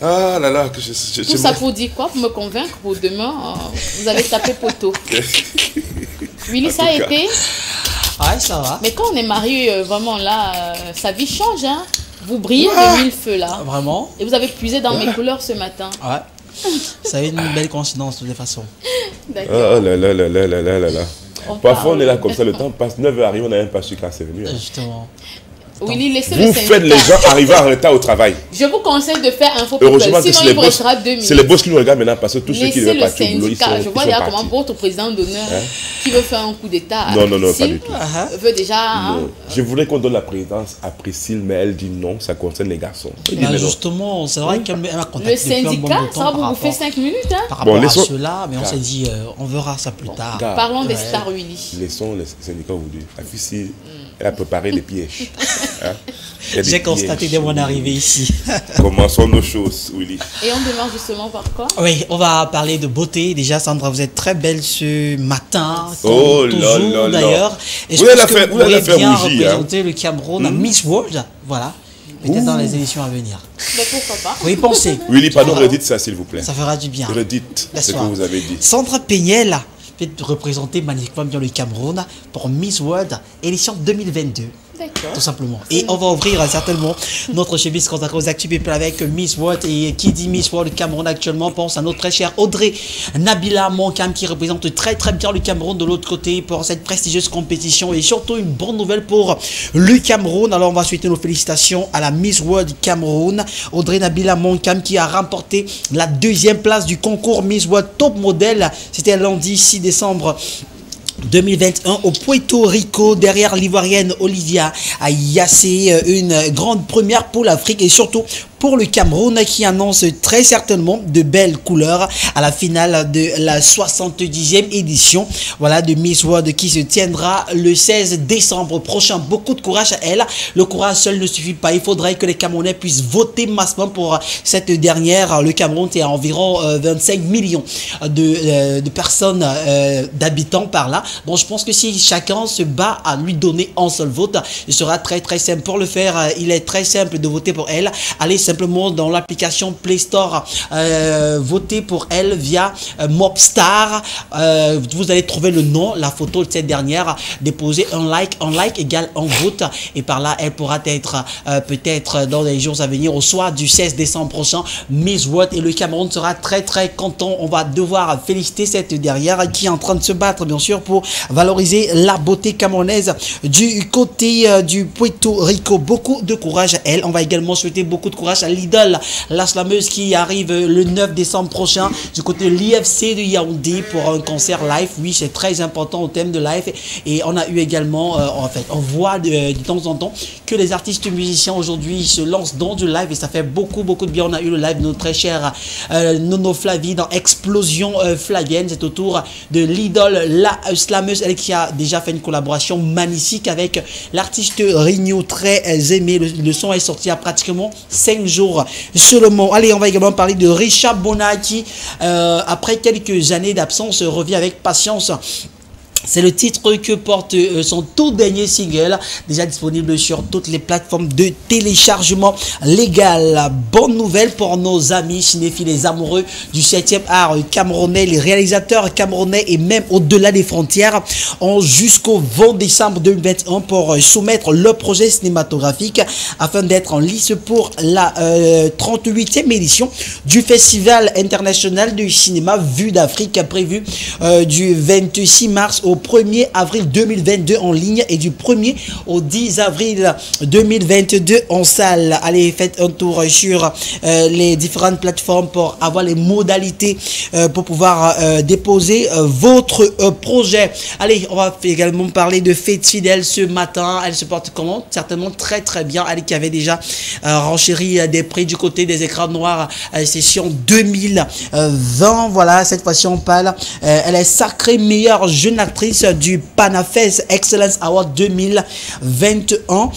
Ah là là, tout ça pour dire quoi? Pour me convaincre pour demain, vous allez taper poteau. Willy, ça a été? Ouais, ça va. Mais quand on est marié, vraiment là, sa vie change. Hein? Vous brillez de mille feux là. Vraiment? Et vous avez puisé dans mes couleurs ce matin. Ouais. Ça a eu une belle coïncidence de toute façon. D'accord. Oh là là. Parfois on est là comme ça, le temps passe, 9h arrive, on n'a même pas su quand c'est venu. Hein. Justement. Willy, laissez vous faites les gens arriver en retard au travail. Je vous conseille de faire Info Heureusement People, sinon il vous restera 2 minutes. C'est les boss qui nous regardent maintenant parce que tous ceux qui ne veulent pas tout boulot, ils sont Je vois déjà comment votre président d'honneur qui veut faire un coup d'état non, pas du tout. Veut déjà... Non. Je voudrais qu'on donne la présidence à Priscille, mais elle dit non, ça concerne les garçons. Justement, c'est vrai qu'elle m'a contacté. Le syndicat, ça va vous faire 5 minutes. Par rapport à cela, mais on s'est dit, on verra ça plus tard. Parlons des stars, Willy. Laissons les syndicats vous dire. La fille, elle a préparé les pièges. J'ai constaté dès mon arrivée ici. Commençons nos choses, Willy. Et on démarre justement par quoi? Oui, on va parler de beauté. Déjà, Sandra, vous êtes très belle ce matin, comme toujours d'ailleurs. Et vous pourriez bien représenter le Cameroun à Miss World. Voilà. Peut-être dans les émissions à venir. Mais pourquoi pas? Oui, pensez. Willy, pardon, redites ça, s'il vous plaît. Ça fera du bien. Redites ce que vous avez dit. Sandra Peniel peut représenter magnifiquement bien le Cameroun pour Miss World édition 2022. Tout simplement. Et on va ouvrir certainement notre chemise consacrée aux actus people avec Miss World. Et qui dit Miss World Cameroun actuellement pense à notre très chère Audrey Nabila Monkam qui représente très très bien le Cameroun de l'autre côté pour cette prestigieuse compétition et surtout une bonne nouvelle pour le Cameroun. Alors on va souhaiter nos félicitations à la Miss World Cameroun, Audrey Nabila Monkam qui a remporté la 2e place du concours Miss World Top Model. C'était lundi 6 décembre 2021 au Puerto Rico, derrière l'ivoirienne Olivia Yassé, une grande première pour l'Afrique et surtout pour le Cameroun qui annonce très certainement de belles couleurs à la finale de la 70e édition de Miss World qui se tiendra le 16 décembre prochain. Beaucoup de courage à elle. Le courage seul ne suffit pas. Il faudrait que les Camerounais puissent voter massivement pour cette dernière. Le Cameroun est à environ 25 millions de personnes, d'habitants par là. Donc je pense que si chacun se bat à lui donner un seul vote, ce sera très très simple. Pour le faire, il est très simple de voter pour elle. Allez simplement dans l'application Play Store, votez pour elle via Mobstar. Vous allez trouver le nom, la photo de cette dernière, déposer un like égale un vote et par là elle pourra être peut-être dans les jours à venir au soir du 16 décembre prochain Miss World et le Cameroun sera très très content. On va devoir féliciter cette dernière qui est en train de se battre bien sûr pour valoriser la beauté camerounaise du côté du Puerto Rico. Beaucoup de courage à elle. On va également souhaiter beaucoup de courage à l'idole, la slameuse qui arrive le 9 décembre prochain du côté de l'IFC de Yaoundé pour un concert live. Oui, c'est très important au thème de live et on a eu également, on voit de temps en temps que les artistes musiciens aujourd'hui se lancent dans du live et ça fait beaucoup de bien. On a eu le live de notre très cher Nono Flavie dans Explosion Flavienne. C'est au tour de l'idole, la slameuse, elle qui a déjà fait une collaboration magnifique avec l'artiste Rigno, très aimé. Le son est sorti à pratiquement 5 jours seulement. Allez, on va également parler de Richard Bona qui, après quelques années d'absence, revient avec Patience. C'est le titre que porte son tout dernier single, déjà disponible sur toutes les plateformes de téléchargement légal. Bonne nouvelle pour nos amis cinéphiles, les amoureux du 7e art camerounais, les réalisateurs camerounais et même au-delà des frontières ont jusqu'au 20 décembre 2021 pour soumettre leur projet cinématographique afin d'être en lice pour la 38e édition du Festival international du cinéma Vue d'Afrique prévu du 26 mars au 1er avril 2022 en ligne et du 1er au 10 avril 2022 en salle. Allez, faites un tour sur les différentes plateformes pour avoir les modalités pour pouvoir déposer votre projet. Allez, on va également parler de Fête Fidèle ce matin. Elle se porte comment? Certainement très très bien. Elle qui avait déjà renchéri des prix du côté des écrans noirs session 2020. Voilà, cette fois-ci on parle. Elle est sacrée meilleure jeune actrice du Panafest Excellence Award 2021.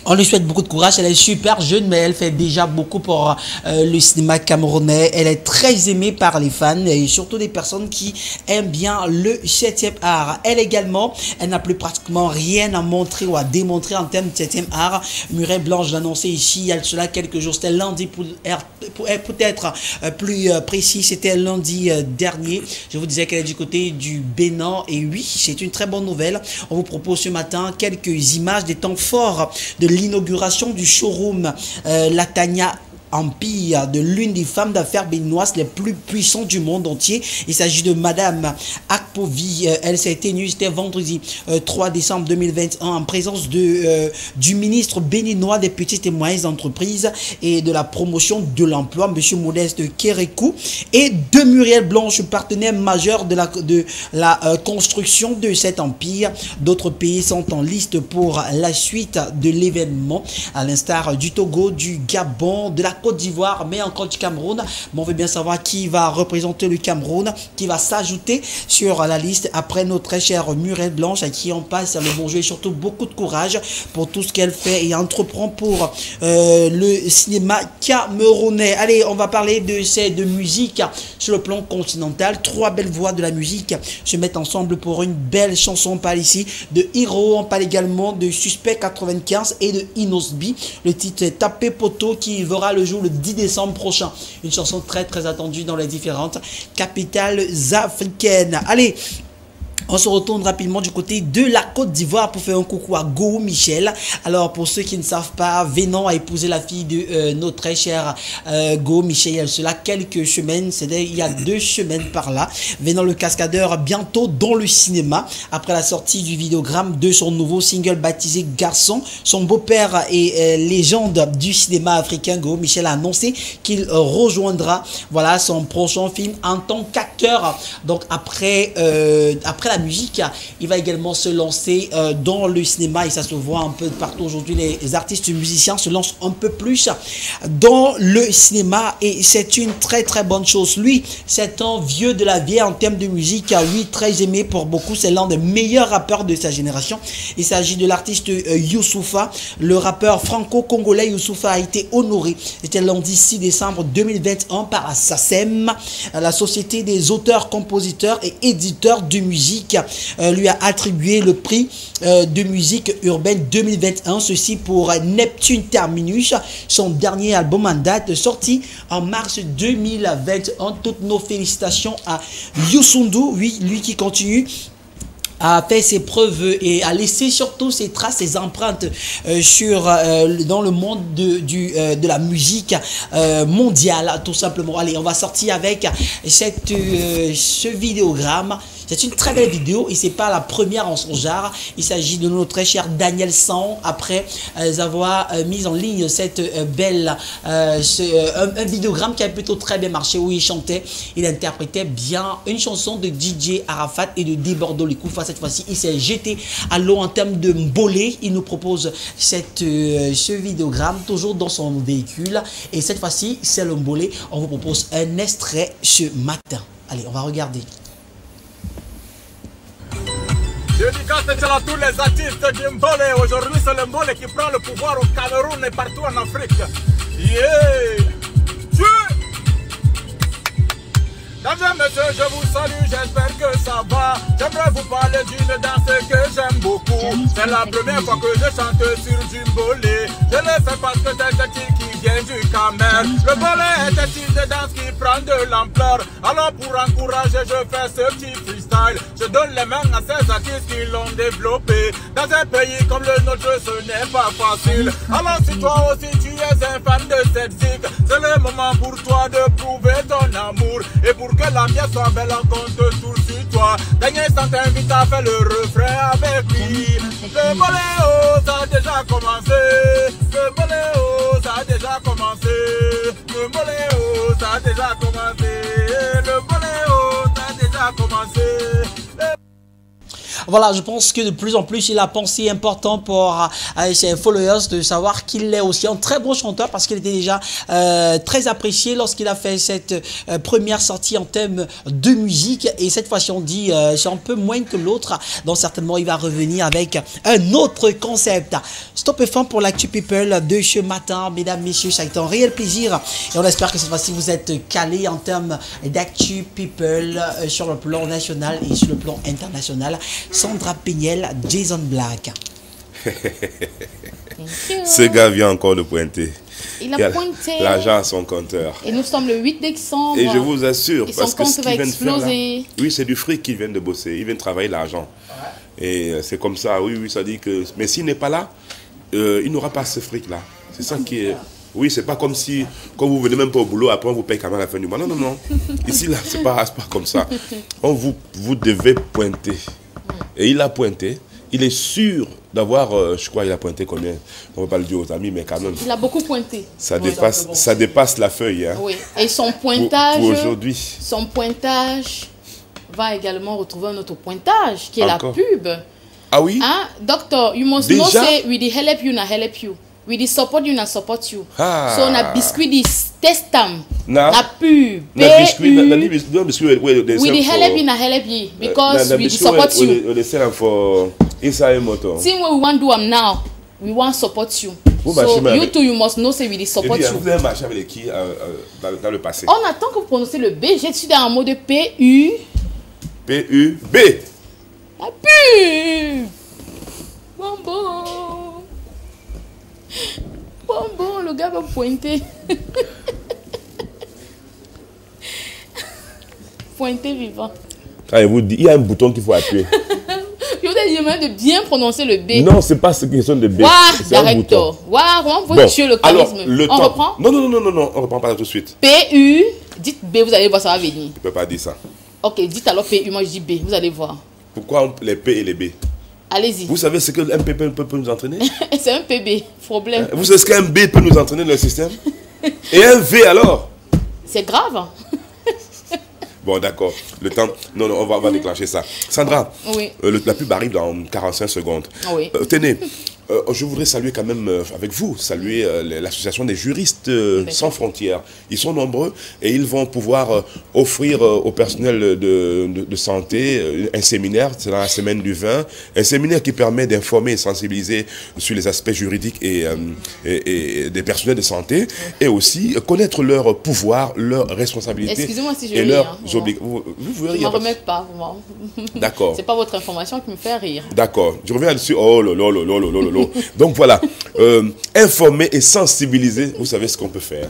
On lui souhaite beaucoup de courage. Elle est super jeune, mais elle fait déjà beaucoup pour le cinéma camerounais. Elle est très aimée par les fans et surtout des personnes qui aiment bien le 7e art. Elle également, elle n'a plus pratiquement rien à montrer ou à démontrer en termes de 7e art. Murray Blanche l'a annoncé ici il y a cela quelques jours. C'était lundi pour être plus précis. C'était lundi dernier. Je vous disais qu'elle est du côté du Bénin et oui, c'est une très bonne nouvelle. On vous propose ce matin quelques images des temps forts de l'inauguration du showroom Latania Empire de l'une des femmes d'affaires béninoises les plus puissantes du monde entier. Il s'agit de Madame Akpovi. Elle s'est tenue, c'était vendredi 3 décembre 2021 en présence du ministre béninois des petites et moyennes entreprises et de la promotion de l'emploi, M. Modeste Kérékou, et de Muriel Blanche, partenaire majeur de la construction de cet empire. D'autres pays sont en liste pour la suite de l'événement, à l'instar du Togo, du Gabon, de la Côte d'Ivoire, mais encore du Cameroun. Mais on veut bien savoir qui va représenter le Cameroun, qui va s'ajouter sur la liste après notre très chère Muriel Blanche, à qui on passe le bonjour et surtout beaucoup de courage pour tout ce qu'elle fait et entreprend pour le cinéma camerounais. Allez, on va parler de musique sur le plan continental. 3 belles voix de la musique se mettent ensemble pour une belle chanson. On parle ici de Hero, on parle également de Suspect 95 et de Inosbi. Le titre est Tapé Poto qui verra le jour le 10 décembre prochain. Une chanson très très attendue dans les différentes capitales africaines. Allez, On se retourne rapidement du côté de la Côte d'Ivoire pour faire un coucou à Go Michel. Alors pour ceux qui ne savent pas, Vénan a épousé la fille de notre très cher Go Michel. Cela quelques semaines, c'était il y a 2 semaines par là. Vénan le cascadeur bientôt dans le cinéma. Après la sortie du vidéogramme de son nouveau single baptisé Garçon, son beau-père et légende du cinéma africain, Go Michel a annoncé qu'il rejoindra voilà, son prochain film en tant qu'acteur. Donc après la musique, il va également se lancer dans le cinéma et ça se voit un peu partout aujourd'hui. Les artistes musiciens se lancent un peu plus dans le cinéma et c'est une très très bonne chose. Lui, c'est un vieux de la vieille en termes de musique. Lui, très aimé pour beaucoup. C'est l'un des meilleurs rappeurs de sa génération. Il s'agit de l'artiste Youssoupha. Le rappeur franco-congolais Youssoupha a été honoré. C'était lundi 6 décembre 2021 par la SACEM, la Société des auteurs, compositeurs et éditeurs de musique. Lui a attribué le prix de musique urbaine 2021, ceci pour Neptune Terminus, son dernier album en date sorti en mars 2021. Toutes nos félicitations à Youssou, oui, lui qui continue a fait ses preuves et a laissé surtout ses traces, ses empreintes dans le monde de la musique mondiale, tout simplement. Allez, on va sortir avec ce vidéogramme. C'est une très belle vidéo et c'est pas la première en son genre. Il s'agit de notre très cher Daniel San. Après avoir mis en ligne cette un vidéogramme qui a plutôt très bien marché où il chantait, il interprétait bien une chanson de DJ Arafat et de Débordo Likoufa. Cette fois-ci, il s'est jeté à l'eau en termes de mbolé. Il nous propose ce vidéogramme toujours dans son véhicule et cette fois-ci, c'est le mbolé. On vous propose un extrait ce matin. Allez, on va regarder. Dédicace à tous les artistes du Mbolé. Aujourd'hui, c'est le Mbolé qui prend le pouvoir au Cameroun et partout en Afrique. Yeah! Mesdames et messieurs, je vous salue, j'espère que ça va. J'aimerais vous parler d'une danse que j'aime beaucoup. C'est la première fois que je chante sur du Mbolé. Je le fais parce que c'est un style qui vient du Cameroun. Le Mbolé est un style de danse qui prend de l'ampleur. Alors pour encourager, je fais ce petit freestyle. Je donne les mains à ces artistes qui l'ont développé. Dans un pays comme le nôtre, ce n'est pas facile. Alors si toi aussi tu es un fan de cette zik, c'est le moment pour toi de prouver ton amour. Et pour que la pièce soit belle, on compte tout sur toi. Daniel San t'invite à faire le refrain avec lui. Le boléo, ça a déjà commencé. Le boléo, ça a déjà commencé. Le boléo, ça a déjà commencé. Le boléo, ça a déjà commencé. Voilà, je pense que de plus en plus, il a pensé important pour ses followers de savoir qu'il est aussi un très bon chanteur parce qu'il était déjà très apprécié lorsqu'il a fait cette première sortie en thème de musique. Et cette fois-ci, on dit c'est un peu moins que l'autre. Donc certainement, il va revenir avec un autre concept. Stop et fin pour l'actu people de ce matin. Mesdames, messieurs, ça a été un réel plaisir. Et on espère que cette fois-ci, vous êtes calés en termes d'actu people sur le plan national et sur le plan international. Sandra Pignel, Jason Black. Ce gars vient encore de pointer. Il a pointé. L'argent à son compteur. Et nous sommes le 8 décembre. Et je vous assure, et parce son que compte ce va qu'il vient de faire là, exploser. oui, c'est du fric qu'il vient de bosser. Il vient de travailler l'argent. Et c'est comme ça, oui, ça dit que... Mais s'il n'est pas là, il n'aura pas ce fric-là. C'est ça qui est... Oui, c'est pas comme si, quand vous venez même pas au boulot, après on vous paye quand même à la fin du mois. Non, non, non. Ici, là, c'est pas comme ça. Vous devez pointer. Et il a pointé. Il est sûr d'avoir, je crois, il a pointé combien? On ne va pas le dire aux amis, mais quand même. Il a beaucoup pointé. Ça dépasse la feuille. Hein. Oui. Et son pointage. Pour aujourd'hui. Son pointage va également retrouver un autre pointage, qui est encore la pub. Ah oui? Hein? Doctor, you must know say we dey help you, na help you. We dey support you, na support you. Ah. So na biscuit this testam. Na pub. Na biscuit, na biscuit. We dey help you, na help you. Because we dey support you. We dey sell for inside motor. See what we want do am now. We want support you. So you too, you must know say we dey support you. Vous avez marché avec qui dans le passé? On attend que vous prononcez le B. Je suis dans un mot de P-U. P-U-B. La pub. Bonbon. Bonbon, le gars va pointer. Pointer vivant. Quand il vous dit, il y a un bouton qu'il faut appuyer. Je vous ai demandé de bien prononcer le B. Non, c'est pas ce qui est de B. C'est un bouton. Waouh, vraiment, vous tuez le charisme. On reprend? Non, on reprend pas tout de suite. PU, dites B, vous allez voir, ça va venir. Je peux pas dire ça. Ok, dites alors PU, moi je dis B, vous allez voir. Pourquoi les P et les B? Allez-y. Vous savez ce que un PP peut nous entraîner? C'est un PB, problème. Vous savez ce qu'un B peut nous entraîner dans le système? Et un V alors? C'est grave. Bon, d'accord. Le temps... Non, on va déclencher ça. Sandra, oui. La pub arrive dans 45 secondes. Oui. Tenez, je voudrais saluer quand même avec vous, saluer l'association des juristes sans frontières. Ils sont nombreux et ils vont pouvoir offrir au personnel de santé un séminaire, c'est dans la semaine du 20, un séminaire qui permet d'informer et sensibiliser sur les aspects juridiques et des personnels de santé et aussi connaître leurs pouvoirs, leurs responsabilités. Excusez-moi si je et ris, leurs Vous pouvez je ne rire. m'en remets pas. D'accord. C'est pas votre information qui me fait rire. D'accord. Je reviens là-dessus. Oh lolo. Donc voilà, informer et sensibiliser, vous savez ce qu'on peut faire.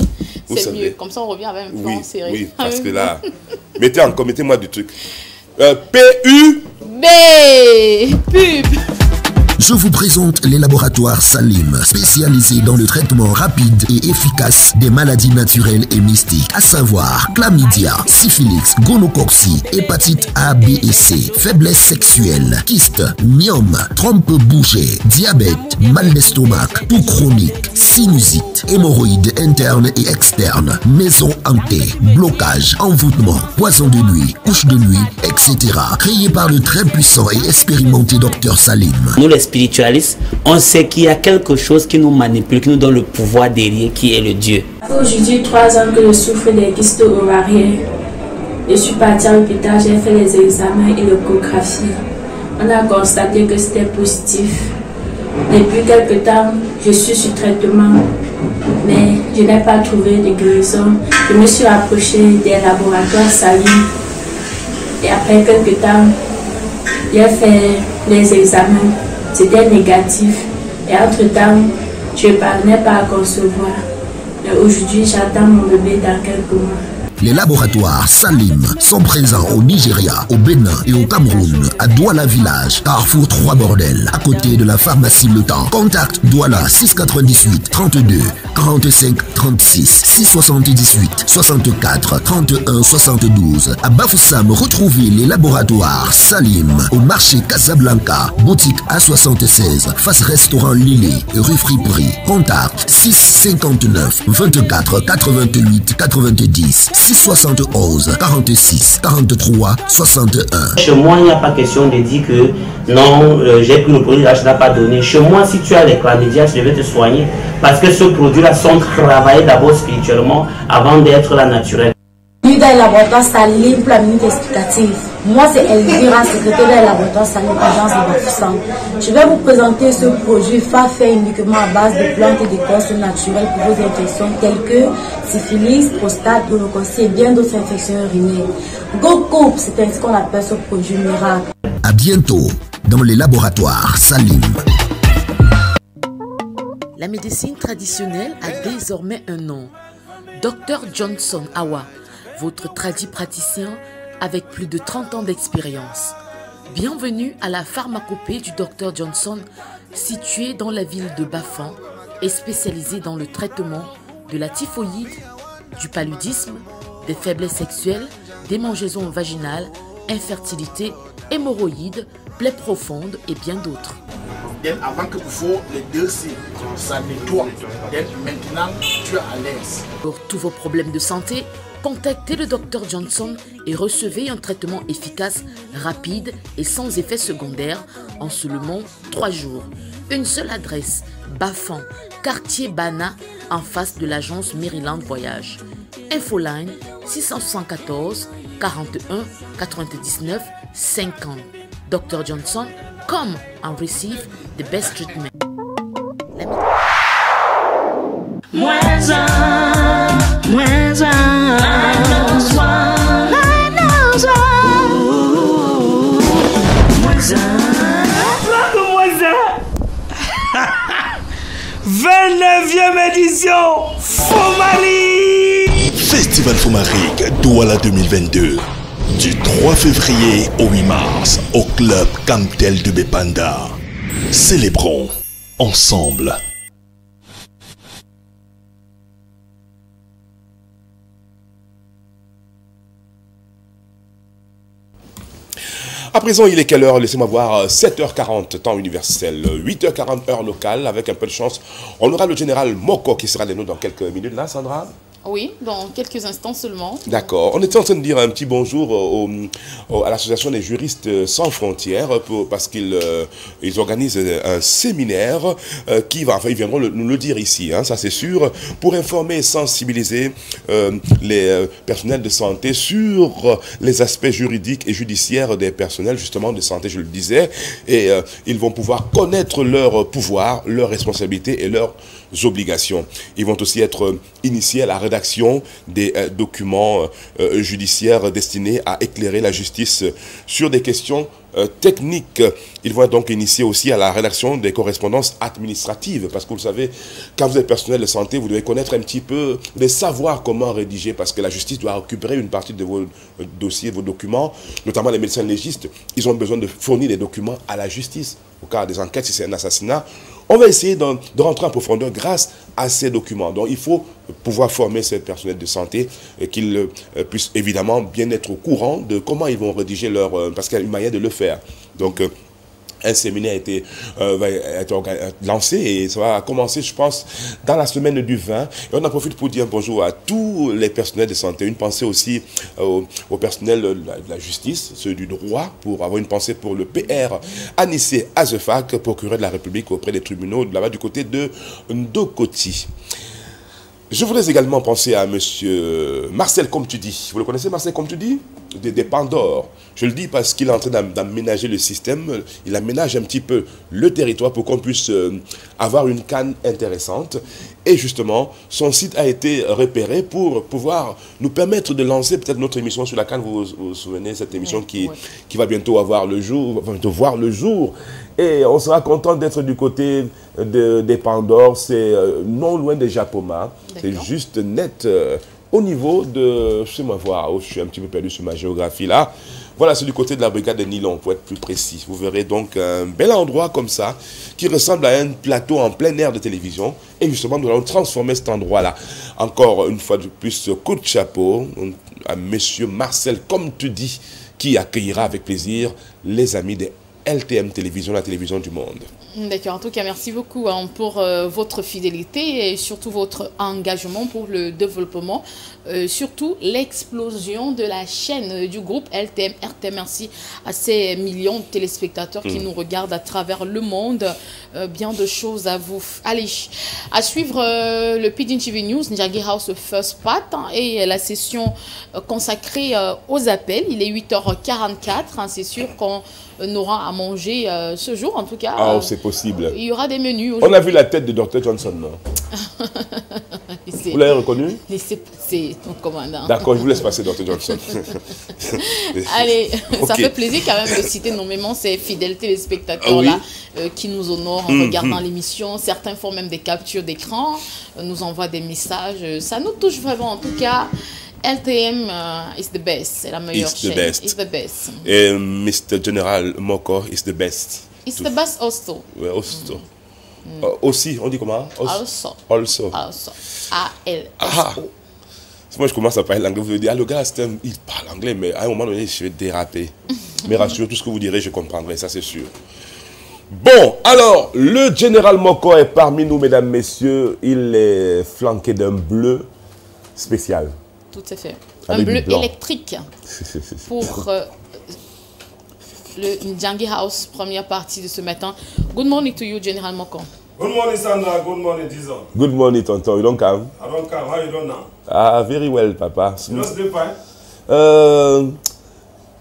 C'est mieux, comme ça on revient avec un plan serré. Oui, parce que là, mettez-moi du truc. PU B, pub. Je vous présente les laboratoires Salim, spécialisés dans le traitement rapide et efficace des maladies naturelles et mystiques, à savoir chlamydia, syphilis, gonococcie, hépatite A, B et C, faiblesse sexuelle, kyste, myome, trompe bouchée, diabète, mal d'estomac, toux chronique, sinusite, hémorroïdes internes et externes, maison hantée, blocage, envoûtement, poison de nuit, couche de nuit, etc. Créé par le très puissant et expérimenté Dr Salim. Nous les spiritualistes, on sait qu'il y a quelque chose qui nous manipule, qui nous donne le pouvoir derrière, qui est le Dieu. Aujourd'hui, 3 ans que je souffre des kystes ovariens. Je suis partie à l'hôpital, j'ai fait les examens et l'échographie. On a constaté que c'était positif. Depuis quelque temps, je suis sur traitement, mais je n'ai pas trouvé de guérison. Je me suis rapprochée des laboratoires Salim. Et après quelque temps, j'ai fait les examens. C'était négatif. Et entre-temps, je ne parvenais pas à concevoir. Et aujourd'hui, j'attends mon bébé dans quelques mois. Les laboratoires Salim sont présents au Nigeria, au Bénin et au Cameroun, à Douala Village, Carrefour 3 Bordel, à côté de la pharmacie Le Temps. Contact Douala 698 32 45 36 678 64 31 72. À Bafoussam, retrouvez les laboratoires Salim au marché Casablanca, boutique A76, face restaurant Lily, rue Friperie. Contact 659 24 88 90 671 46 43 61. Chez moi, il n'y a pas question de dire que non, j'ai pris le produit là, je n'ai pas donné. Chez moi, si tu as les chlamydia, je vais te soigner parce que ce produit-là sont travaillés d'abord spirituellement avant d'être là naturel. Dans le laboratoire Salim pour la minute explicative. Moi, c'est Elvira, secrétaire du laboratoire Salim, agence de Bafoussam. Je vais vous présenter ce produit fait uniquement à base de plantes et d'écorces naturelles pour vos infections telles que syphilis, prostate, gonococcie et bien d'autres infections urinaires. GoCoup, c'est ainsi qu'on appelle ce produit miracle. À bientôt dans les laboratoires Salim. La médecine traditionnelle a désormais un nom. Dr Johnson Awa, votre tradit praticien avec plus de 30 ans d'expérience. Bienvenue à la pharmacopée du Dr Johnson, située dans la ville de Bafan et spécialisée dans le traitement de la typhoïde, du paludisme, des faiblesses sexuelles, des mangeaisons vaginales, infertilité, hémorroïdes, plaies profondes et bien d'autres. Avant que vous fassiez les dossiers, ça nettoie. Maintenant, tu es à l'aise. Pour tous vos problèmes de santé, contactez le Dr Johnson et recevez un traitement efficace, rapide et sans effet secondaire en seulement 3 jours. Une seule adresse, Bafan, quartier Bana, en face de l'agence Maryland Voyage. Infoline 674 41 99 50. Dr Johnson, come and receive the best treatment. Édition Fomari. Festival Fomari Douala 2022. Du 3 février au 8 mars, au club Cantel de Bepanda. Célébrons ensemble. À présent, il est quelle heure? Laissez-moi voir, 7h40, temps universel, 8h40, heure locale. Avec un peu de chance, on aura le général Moko qui sera de nous dans quelques minutes. Là, Sandra? Oui, dans quelques instants seulement. D'accord. On était en train de dire un petit bonjour à l'association des juristes sans frontières parce qu'ils organisent un séminaire qui va, enfin ils viendront nous le dire ici, hein, ça c'est sûr, pour informer et sensibiliser les personnels de santé sur les aspects juridiques et judiciaires des personnels justement de santé, je le disais, et ils vont pouvoir connaître leurs pouvoirs, leurs responsabilités et leurs obligations. Ils vont aussi être initiés à la rédaction des documents judiciaires destinés à éclairer la justice sur des questions techniques. Ils vont être donc initiés aussi à la rédaction des correspondances administratives parce que vous savez, quand vous êtes personnel de santé, vous devez connaître un petit peu, vous devez savoir comment rédiger parce que la justice doit récupérer une partie de vos dossiers, vos documents, notamment les médecins légistes. Ils ont besoin de fournir des documents à la justice au cas des enquêtes si c'est un assassinat. On va essayer de rentrer en profondeur grâce à ces documents. Donc il faut pouvoir former ces personnels de santé et qu'ils puissent évidemment bien être au courant de comment ils vont rédiger leur... parce qu'il y a une manière de le faire. Donc un séminaire va être lancé et ça va commencer, je pense, dans la semaine du 20. Et on en profite pour dire bonjour à tous les personnels de santé. Une pensée aussi au personnel de la justice, ceux du droit, pour avoir une pensée pour le PR Anissé Azefak, procureur de la République auprès des tribunaux là-bas du côté de Ndokoti. Je voudrais également penser à monsieur Marcel, comme tu dis. Vous le connaissez, Marcel, comme tu dis? Des Pandores. Je le dis parce qu'il est en train d'aménager le système. Il aménage un petit peu le territoire pour qu'on puisse avoir une canne intéressante. Et justement, son site a été repéré pour pouvoir nous permettre de lancer peut-être notre émission sur la canne. Vous vous souvenez, cette émission qui va bientôt avoir le jour, voir le jour. Et on sera content d'être du côté des Pandores. C'est non loin des Japoma. C'est juste net au niveau de... Je sais moi voir, je suis un petit peu perdu sur ma géographie là. Voilà, c'est du côté de la brigade de Nilon, pour être plus précis. Vous verrez donc un bel endroit comme ça, qui ressemble à un plateau en plein air de télévision. Et justement, nous allons transformer cet endroit-là. Encore une fois de plus, coup de chapeau à monsieur Marcel, comme tu dis, qui accueillera avec plaisir les amis des LTM Télévision, la télévision du monde. D'accord, en tout cas, merci beaucoup pour votre fidélité et surtout votre engagement pour le développement, surtout l'explosion de la chaîne du groupe LTM. Merci à ces millions de téléspectateurs qui nous regardent à travers le monde. Bien de choses à vous. Allez, à suivre le PDN TV News, Njagi House First Part et la session consacrée aux appels. Il est 8h44, c'est sûr qu'on aura à manger ce jour, en tout cas. Ah, c'est possible. Il y aura des menus. On a vu la tête de Dr Johnson, non? Vous l'avez reconnu? Laissez passer, ton commandant. D'accord, je vous laisse passer, Dr Johnson. Allez, ça fait plaisir quand même de citer nommément ces fidèles téléspectateurs-là qui nous honorent en regardant l'émission. Certains font même des captures d'écran, nous envoient des messages. Ça nous touche vraiment, en tout cas. LTM is the best, c'est la meilleure chaîne. It's the best. Et Mr. General Moko is the best. It's the best also. Ouais, also. Aussi, on dit comment? Also. Also. A-L-S-O. Moi, je commence à parler l'anglais. Vous dites, ah, le gars, il parle anglais, mais à un moment donné, je vais déraper. Mais rassurez, tout ce que vous direz, je comprendrai, ça c'est sûr. Bon, alors, le Général Moko est parmi nous, mesdames, messieurs. Il est flanqué d'un bleu spécial. Tout à fait. Avec un bleu blanc. électrique pour le Ndjangi House, première partie de ce matin. Good morning to you, General Moko. Good morning, Sandra. Good morning, Dizon. Good morning, tonton. You don't come? I don't come. How you doing now? Ah, very well, papa. You don't sleep fine?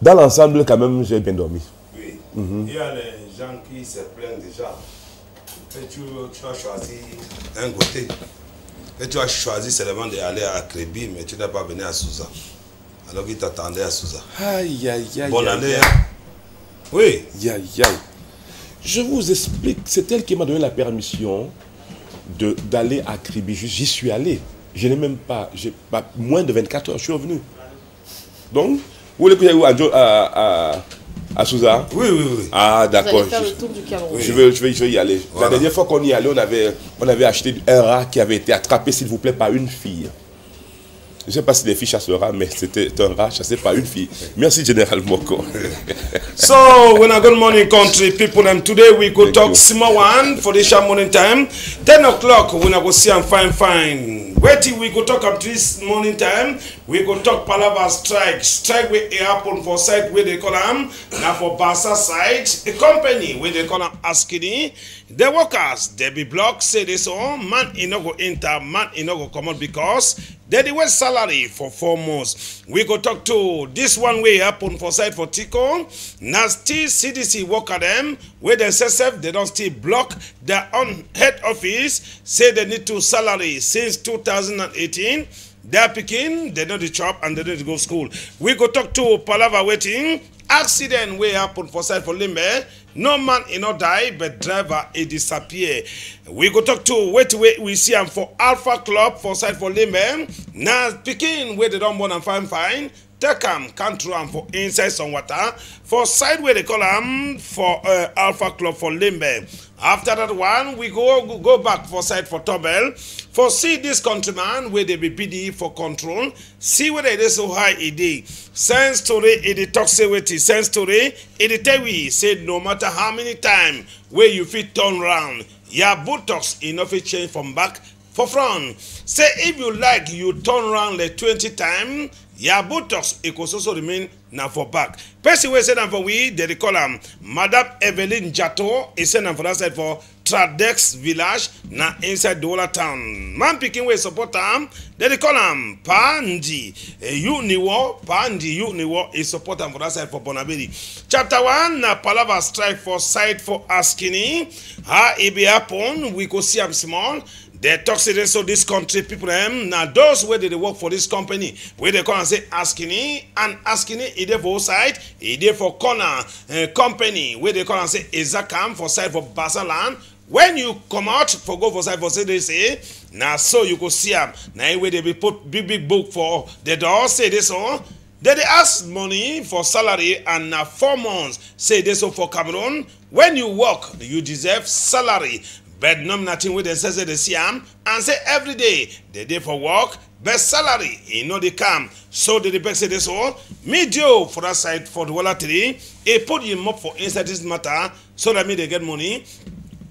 Dans l'ensemble, quand même, j'ai bien dormi. Oui. Il y a les gens qui se plaignent déjà. Et tu as choisi un côté. Et tu as choisi seulement d'aller à Crébi, mais tu n'es pas venu à Souza. Alors qu'il t'attendait à Souza. Aïe, aïe, aïe. Bonne aïe, année. aïe. Oui. Aïe, aïe. Je vous explique, c'est elle qui m'a donné la permission d'aller à Kribi. J'y suis allé. Je n'ai même pas, moins de 24 heures, je suis revenu. Donc, Vous voulez que j'aille où à Souza? Oui, oui, oui. Ah, Vous allez d'accord. faire le tour du Cameroun. Je vais y aller. Voilà. La dernière fois qu'on y allait, on avait acheté un rat qui avait été attrapé, s'il vous plaît, par une fille. Je ne sais pas si les filles chassent le rat, mais c'était un rat chassé par une fille. Merci, Général Moko. So, when I good morning, country people, and today we go Thank talk you. small one for the sharp morning time. 10 o'clock, when I go see and fine. Wait till we go talk up this morning time. We go talk Palava strike. Strike where it happen for site where they call them. Now for Basa site, a company where they call them Askini. The workers, they be blocked, say this on, man in no go enter, man in no go come out because they the wage salary for 4 months. We go talk to this one way happen for site for Tico. Now still CDC worker them, where they say they don't still block their own head office, say they need to salary since 2018. They're picking, they know the job and they need to go school. We go talk to Palava waiting. Accident way happen for side for Limbe. No man not die, but driver it disappear. We go talk to wait we see him for Alpha Club for side for Limbe. Now picking where they don't want and fine. Take them, can't throw them for inside some water. For side where they call them for Alpha Club for Limbe. After that one, we go back for side for Tobel. For see this countryman where they be PD for control. See whether it is so high it is. Sense story it talk say with it. Sense story it tell we said no matter how many times where you fit turn round. Your buttocks enough change from back for front. Say if you like you turn around like 20 times. Your buttocks it could also remain now for back. Person we say them for we they call them Madame Evelyn Jato is sent them for that side for Tradex Village na inside Douala town. Man picking way support them. They call them Pandi. You niwo Pandi you niwo is support them for that side for Bonabedi. Chapter 1 na Palava strike for side for Askini. How it be happen we go see them small. They talk say so this country people now those where they work for this company where they come and say Askini and Askini is there for side, is there for corner company where they come and say Ezakam for side for Basaland. When you come out for go for side for say they say now so you go see them now where they be put big book for the door say this so. They ask money for salary and 4 months say this so for Cameroon. When you work you deserve salary. But no nothing with the says they see and say every day they day for work, best salary, you know they come. So the best say this all medio for that side for the volatility, he put him up for inside this matter so that me they get money.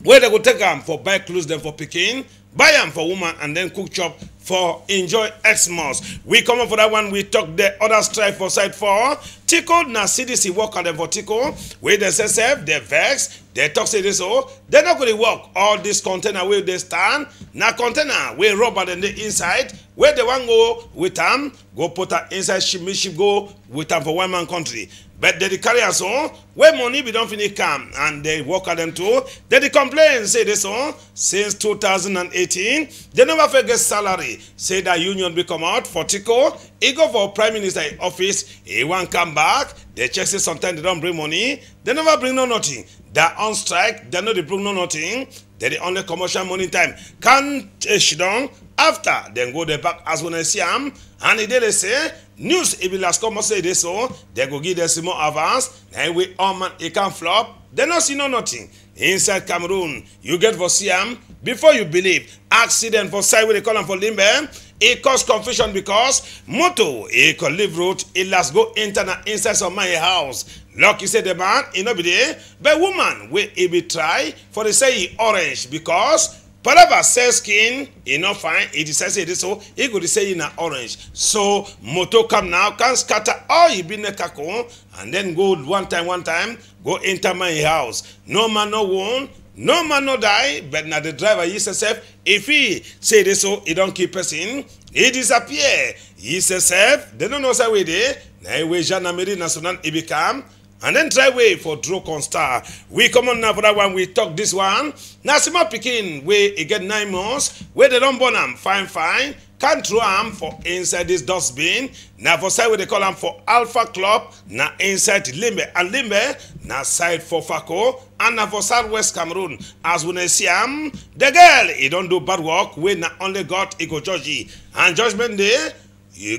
Where they go take them for buy clothes them for picking, buy them for woman and then cook chop for enjoy Xmas. We come up for that one, we talk the other strike for side 4. Tico na CDC work on them for Tico, where they say they vex, they talk say this so, they're not going to work all this container where they stand, na container where rubber than the inside, where they want go with them, go put that inside ship go with them for 1 man country. But they carry us on, where money be don't finish come, and they work at them too. They complain, say this on, since 2018, they never forget salary. Say that union be come out for Tico, he go for Prime Minister office, he won't come back, they check say sometimes they don't bring money, they never bring no nothing. They're on strike, they know they bring no nothing, they're the only commercial money time. Can't she down after then go the back as when I see them, and they say, news if it last come say this so, they go give them some more advance, then we all man it can flop, they not see no nothing. Inside Cameroon, you get for Siam before you believe. Accident for side where they call them for Limbe. It cause confusion because moto it can leave road. It last go inside some my house. Lucky say the man he no be there, but woman will it be try for the say he orange because. Palava says skin, he not fine. He decides it so he could say in orange. So moto come now, can scatter all he been a kako and then go one time, go enter my house. No man no wound, no man no die, but now the driver he says if he say this so he don't keep person, he disappear. He says they don't know say we there. Now we Janamiri National he become. And then try way for draw constar. We come on now for that one. We talk this one. Now Sima Pekin we get 9 months. Where they don't burn them fine. Can't throw them for inside this dustbin. Now for side where they call them for Alpha Club. Now inside Limbe and Limbe. Now side for Fako. And now for Southwest Cameroon. As when I see them, the girl he don't do bad work. We not only got Ego Georgie and Judgment Day.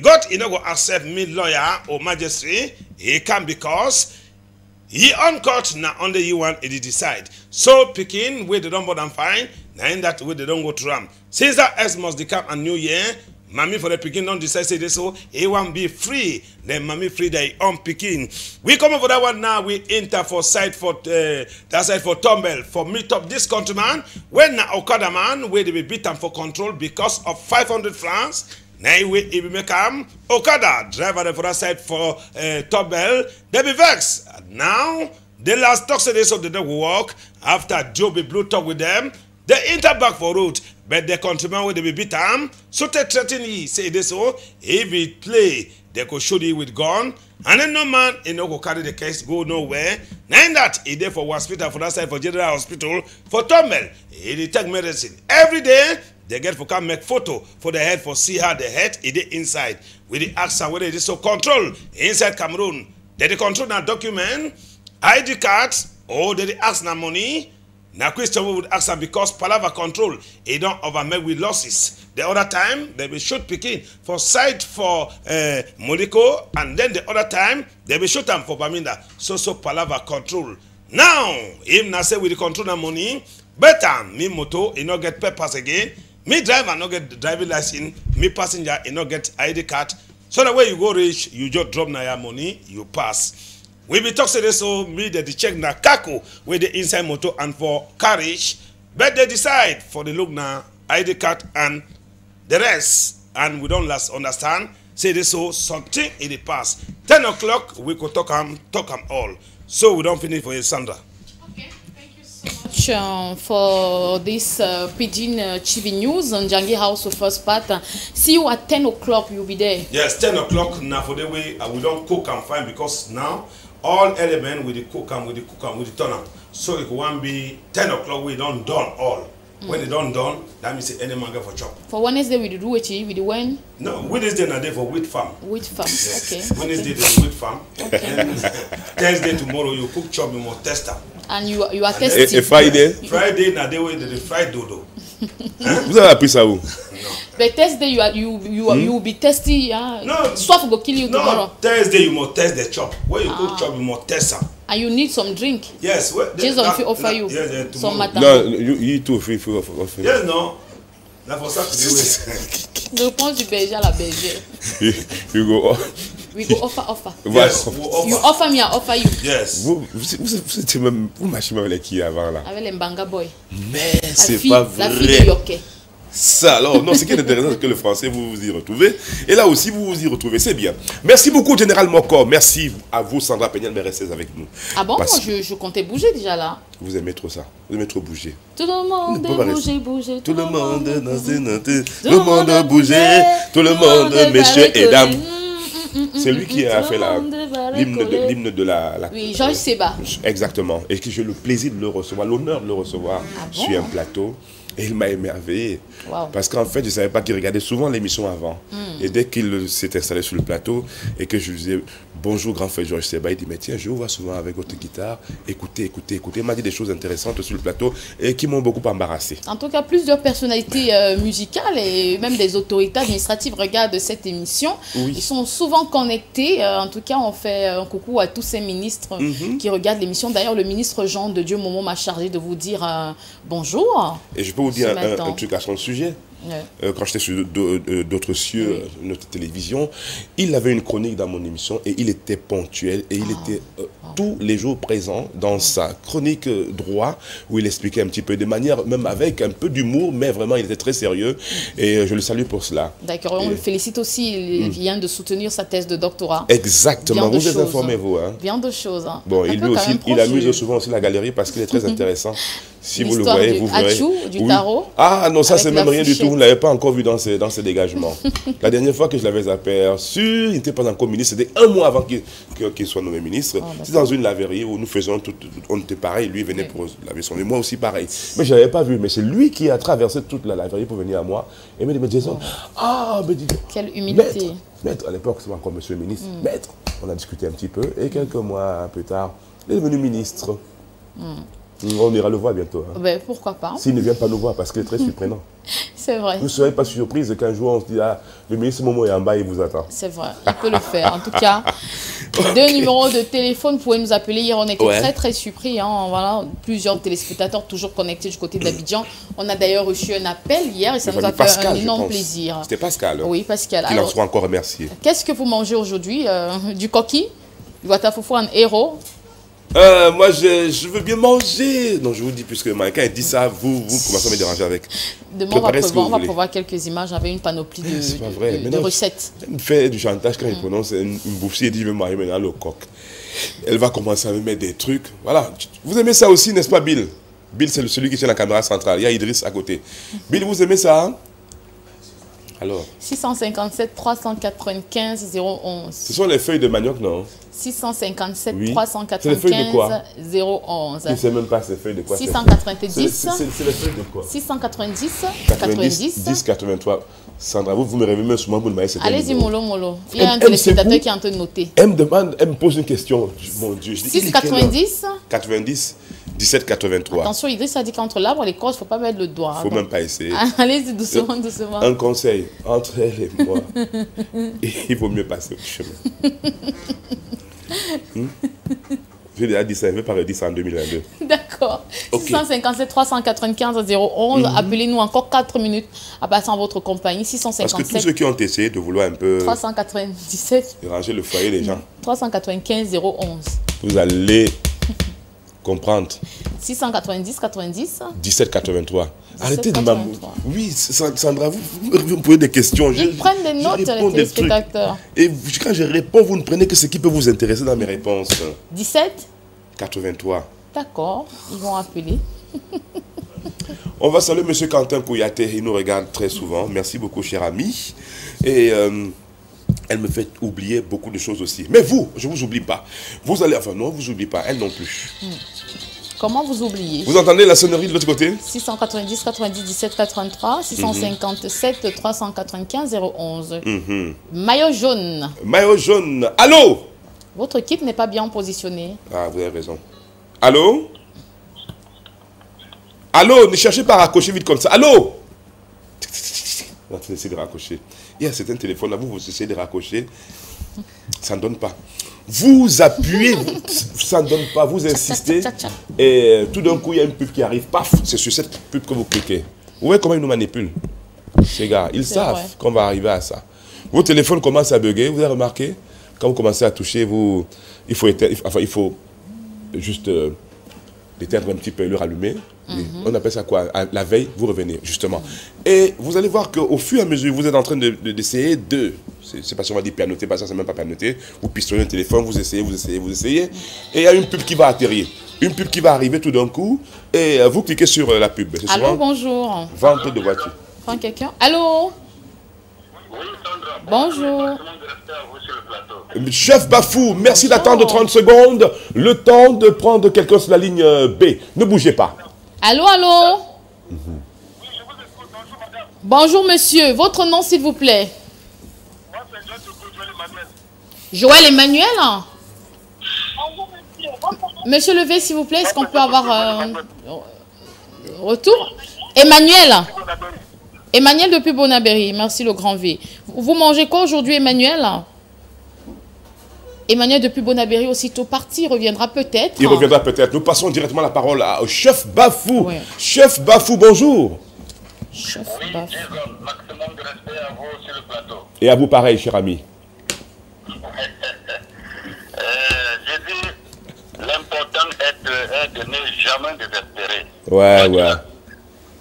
God, he not go accept me lawyer or magistrate. He can because he on court now under you want to decide. So picking where they don't bother fine, now in that way they don't go to ram. Since that Xmas the camp and New Year, Mammy for the picking don't decide say this so he won't be free. Then Mammy free they on picking. We come over that one now. We enter for side for that side for Tombel for meet up this countryman. When now Okada man where they be beaten for control because of 500 francs. Now we if we make Okada driver for that side for Tombel. They be vexed. Now the last talk say this so they don't walk after Joe be blue talk with them. They enter back for road. But the countryman will be beaten. So they threaten he say this so if he play, they could shoot you with gun. And then no man he no go carry the case go nowhere. Now that he there for hospital for that side for general hospital for Tombel. He take medicine every day. They get for come make photo for the head for see how the head is inside with the accent whether it is so control inside Cameroon. They control that document, ID cards, or they ask na money. Now Christian would ask them because Palava control, he don't overmake with losses. The other time, they will shoot Pekin for side for Moliko, and then the other time, they will shoot them for Baminda. So Palava control. Now, him now say with the control of money, better me moto, he not get papers again. Me driver not get driving license, me passenger, he not get ID card. So the way you go rich, you just drop na your money, you pass. We be talk say this so me they check na Kako with the inside motor and for carriage, but they decide for the look na ID card and the rest, and we don't last understand. Say this so something in the past. 10 o'clock we could talk all. So we don't finish for you, Sandra. Okay, thank you so much for this Pidgin TV News on Jangi House of first part. See you at 10 o'clock. You'll be there. Yes, 10 o'clock now for the way we don't cook and fine because now. All elements with the cook and with the turn up. So it won't be 10 o'clock we don't done all. When they don't done, that means any man get for chop. For Wednesday we do it with the when? No, Wednesday na day for wheat farm. Wheat farm, yes. Okay. Wednesday the wheat farm. Okay. Thursday tomorrow you cook chop you more tester. And you are testing. Friday? Friday na day where they fry dodo. Vous avez appris ça où? But Thursday you will be testy. No. Swap go kill you tomorrow. Thursday you must test the chop. When you cook chop you must test some. And you need some drink. Yes. Jason will offer you some matter. No, you too free offer. Yes, no. That's for Saturday. Je pense du berger à la bergère. You go. We go offer. Yes, you offer me, I offer you. Yes. Vous marchez même avec qui avant là? Avec les Mbanga boy. Mais c'est pas vrai. La fille de Yoke. Ça alors, non, ce qui est intéressant, c'est que le français, vous vous y retrouvez. Et là aussi, vous vous y retrouvez, c'est bien. Merci beaucoup, Général Moko. Merci à vous, Sandra Peñal, mais restez avec nous. Ah bon, je comptais bouger déjà là. Vous aimez trop ça. Vous aimez trop bouger. Tout le monde bouger. Tout le monde danser, tout le monde bouger. Tout le monde, messieurs et dames. C'est lui qui a fait l'hymne de la... Oui, Georges Seba. Exactement. Et que j'ai le plaisir de le recevoir, l'honneur de le recevoir sur un plateau. Et il m'a émerveillé. Wow. Parce qu'en fait, je ne savais pas qu'il regardait souvent l'émission avant. Et dès qu'il s'est installé sur le plateau et que je lui disais bonjour, grand frère Georges Seba, il dit mais tiens, je vous vois souvent avec votre guitare. Écoutez. Il m'a dit des choses intéressantes sur le plateau et qui m'ont beaucoup embarrassé. En tout cas, plusieurs personnalités musicales et même des autorités administratives regardent cette émission. Oui. Ils sont souvent connectés. En tout cas, on fait un coucou à tous ces ministres qui regardent l'émission. D'ailleurs, le ministre Jean de Dieu Momo m'a chargé de vous dire bonjour. Et je peux vous dire un truc à son sujet. Quand j'étais sur d'autres cieux, notre télévision, il avait une chronique dans mon émission et il était ponctuel et il était tous les jours présent dans sa chronique droit où il expliquait un petit peu de manière, même avec un peu d'humour, mais vraiment il était très sérieux et je le salue pour cela. D'accord, on le félicite aussi, il vient de soutenir sa thèse de doctorat. Exactement, vous êtes informés vous. Bien de choses. Bon, il amuse souvent aussi la galerie parce qu'il est très intéressant. Si vous le voyez, vous verrez. Du tarot. Ah non, ça c'est même rien du tout. Vous ne l'avez pas encore vu dans ses dégagements. La dernière fois que je l'avais aperçu, il n'était pas encore ministre. C'était un mois avant qu'il soit nommé ministre. C'était dans une laverie où nous faisions tout. On était pareil. Lui venait pour laver son lit. Moi aussi pareil. Mais je ne l'avais pas vu. Mais c'est lui qui a traversé toute la laverie pour venir à moi. Et me dit, mais Jason, me dit, quelle humilité. Maître, à l'époque, c'est encore monsieur le ministre. Maître, on a discuté un petit peu. Et quelques mois plus tard, il est devenu ministre. On ira le voir bientôt. Hein. Ben, pourquoi pas? S'il ne vient pas nous voir, parce qu'il est très surprenant. C'est vrai. Vous ne serez pas surprise qu'un jour on se dit, ah, le ministre Momo est en bas, il vous attend. C'est vrai, il peut le faire. En tout cas, 2 numéros de téléphone, vous pouvez nous appeler. Hier, on était très surpris. Hein. Voilà, plusieurs téléspectateurs toujours connectés du côté d'Abidjan. On a d'ailleurs reçu un appel hier et ça nous a fait un énorme plaisir. C'était Pascal. Oui, Pascal. Qu'il en soit encore remercié. Qu'est-ce que vous mangez aujourd'hui? Du coquille, du watafoufou, un héros? Moi, je veux bien manger. Non, je vous dis, puisque Maïka dit ça, vous commencez à me déranger avec. Demain, on va prévoir quelques images. J'avais une panoplie de recettes. Elle me fait du chantage quand il prononce une bouffe. Elle dit, je vais marier maintenant le coq. Elle va commencer à me mettre des trucs. Voilà. Vous aimez ça aussi, n'est-ce pas, Bill? Bill, c'est celui qui tient la caméra centrale. Il y a Idriss à côté. Bill, vous aimez ça, hein? Alors 657 395 011. Ce sont les feuilles de manioc, non? 657 oui. 395 011. Je ne sais même pas ces feuilles de quoi. 690. C'est les feuilles de quoi? 690 10 83. Sandra, vous me réveillez souvent pour me dire. Allez-y, mollo. Il y a un téléspectateur qui est en train de noter. Elle me pose une question. Mon Dieu, je dis 690 90 17 83. Attention, Idriss a dit qu'entre l'arbre et les cordes, il ne faut pas mettre le doigt. Il ne faut même pas essayer. Allez-y, doucement, doucement. Un conseil, entre elle et moi, il vaut mieux passer au chemin. J'ai déjà dit ça, je ne vais pas redire ça en 2022. D'accord. Okay. 657 395 011. Appelez-nous encore 4 minutes à passer en votre compagnie. 657. Parce que tous ceux qui ont essayé de vouloir un peu 397. Ranger le foyer des gens. 395 011. Vous allez comprendre. 690 90 17 83. Arrêtez de m'amour. Oui, Sandra, vous me posez des questions. Ils prennent des notes, les téléspectateurs. Et quand je réponds, vous ne prenez que ce qui peut vous intéresser dans mes réponses. 17 83. D'accord, ils vont appeler. On va saluer M. Quentin Kouyaté, il nous regarde très souvent. Merci beaucoup, cher ami. Et elle me fait oublier beaucoup de choses aussi. Mais vous, je ne vous oublie pas. Vous allez, enfin non, vous oubliez pas, elle non plus. Comment vous oubliez? Vous entendez la sonnerie de l'autre côté? 690 90 17 83 657 395 011. Maillot jaune. Maillot jaune. Allô? Votre équipe n'est pas bien positionnée. Ah, vous avez raison. Allô? Allô? Ne cherchez pas à raccrocher vite comme ça. Allô? On va essayer de raccrocher. Il y a certains téléphones là, vous essayez de raccrocher. Ça ne donne pas. Vous appuyez, ça ne donne pas, vous insistez. Et tout d'un coup, il y a une pub qui arrive. Paf, c'est sur cette pub que vous cliquez. Vous voyez comment ils nous manipulent? Ces gars, ils savent qu'on va arriver à ça. Vos téléphones commencent à bugger, vous avez remarqué? Quand vous commencez à toucher, il faut juste éteindre un petit peu et le rallumer. On appelle ça quoi? La veille, vous revenez, justement. Et vous allez voir qu'au fur et à mesure, vous êtes en train d'essayer c'est pas si on va dire pianoter, pas ça, c'est même pas pianoter. Vous pistonnez le téléphone, vous essayez. Et il y a une pub qui va atterrir. Une pub qui va arriver tout d'un coup. Et vous cliquez sur la pub. Allô, bonjour. Vente de voiture. Prends quelqu'un. Allô? Bonjour. Chef Bafou, merci d'attendre 30 secondes. Le temps de prendre quelqu'un sur la ligne B. Ne bougez pas. Allô, allô? Bonjour, monsieur. Votre nom, s'il vous plaît? Joël Emmanuel? Monsieur Levé, s'il vous plaît, est-ce qu'on peut avoir un retour? Emmanuel? Emmanuel depuis Bonabéry, merci le grand V. Vous mangez quoi aujourd'hui, Emmanuel? Emmanuel depuis Bonabéry, aussitôt parti, il reviendra peut-être. Il reviendra peut-être. Nous passons directement la parole au chef Bafou. Ouais. Chef Bafou, bonjour. Chef Bafou. Maximum de respect à vous sur le plateau. Et à vous pareil, cher ami. J'ai dit, l'important est de ne jamais désespérer. Ouais.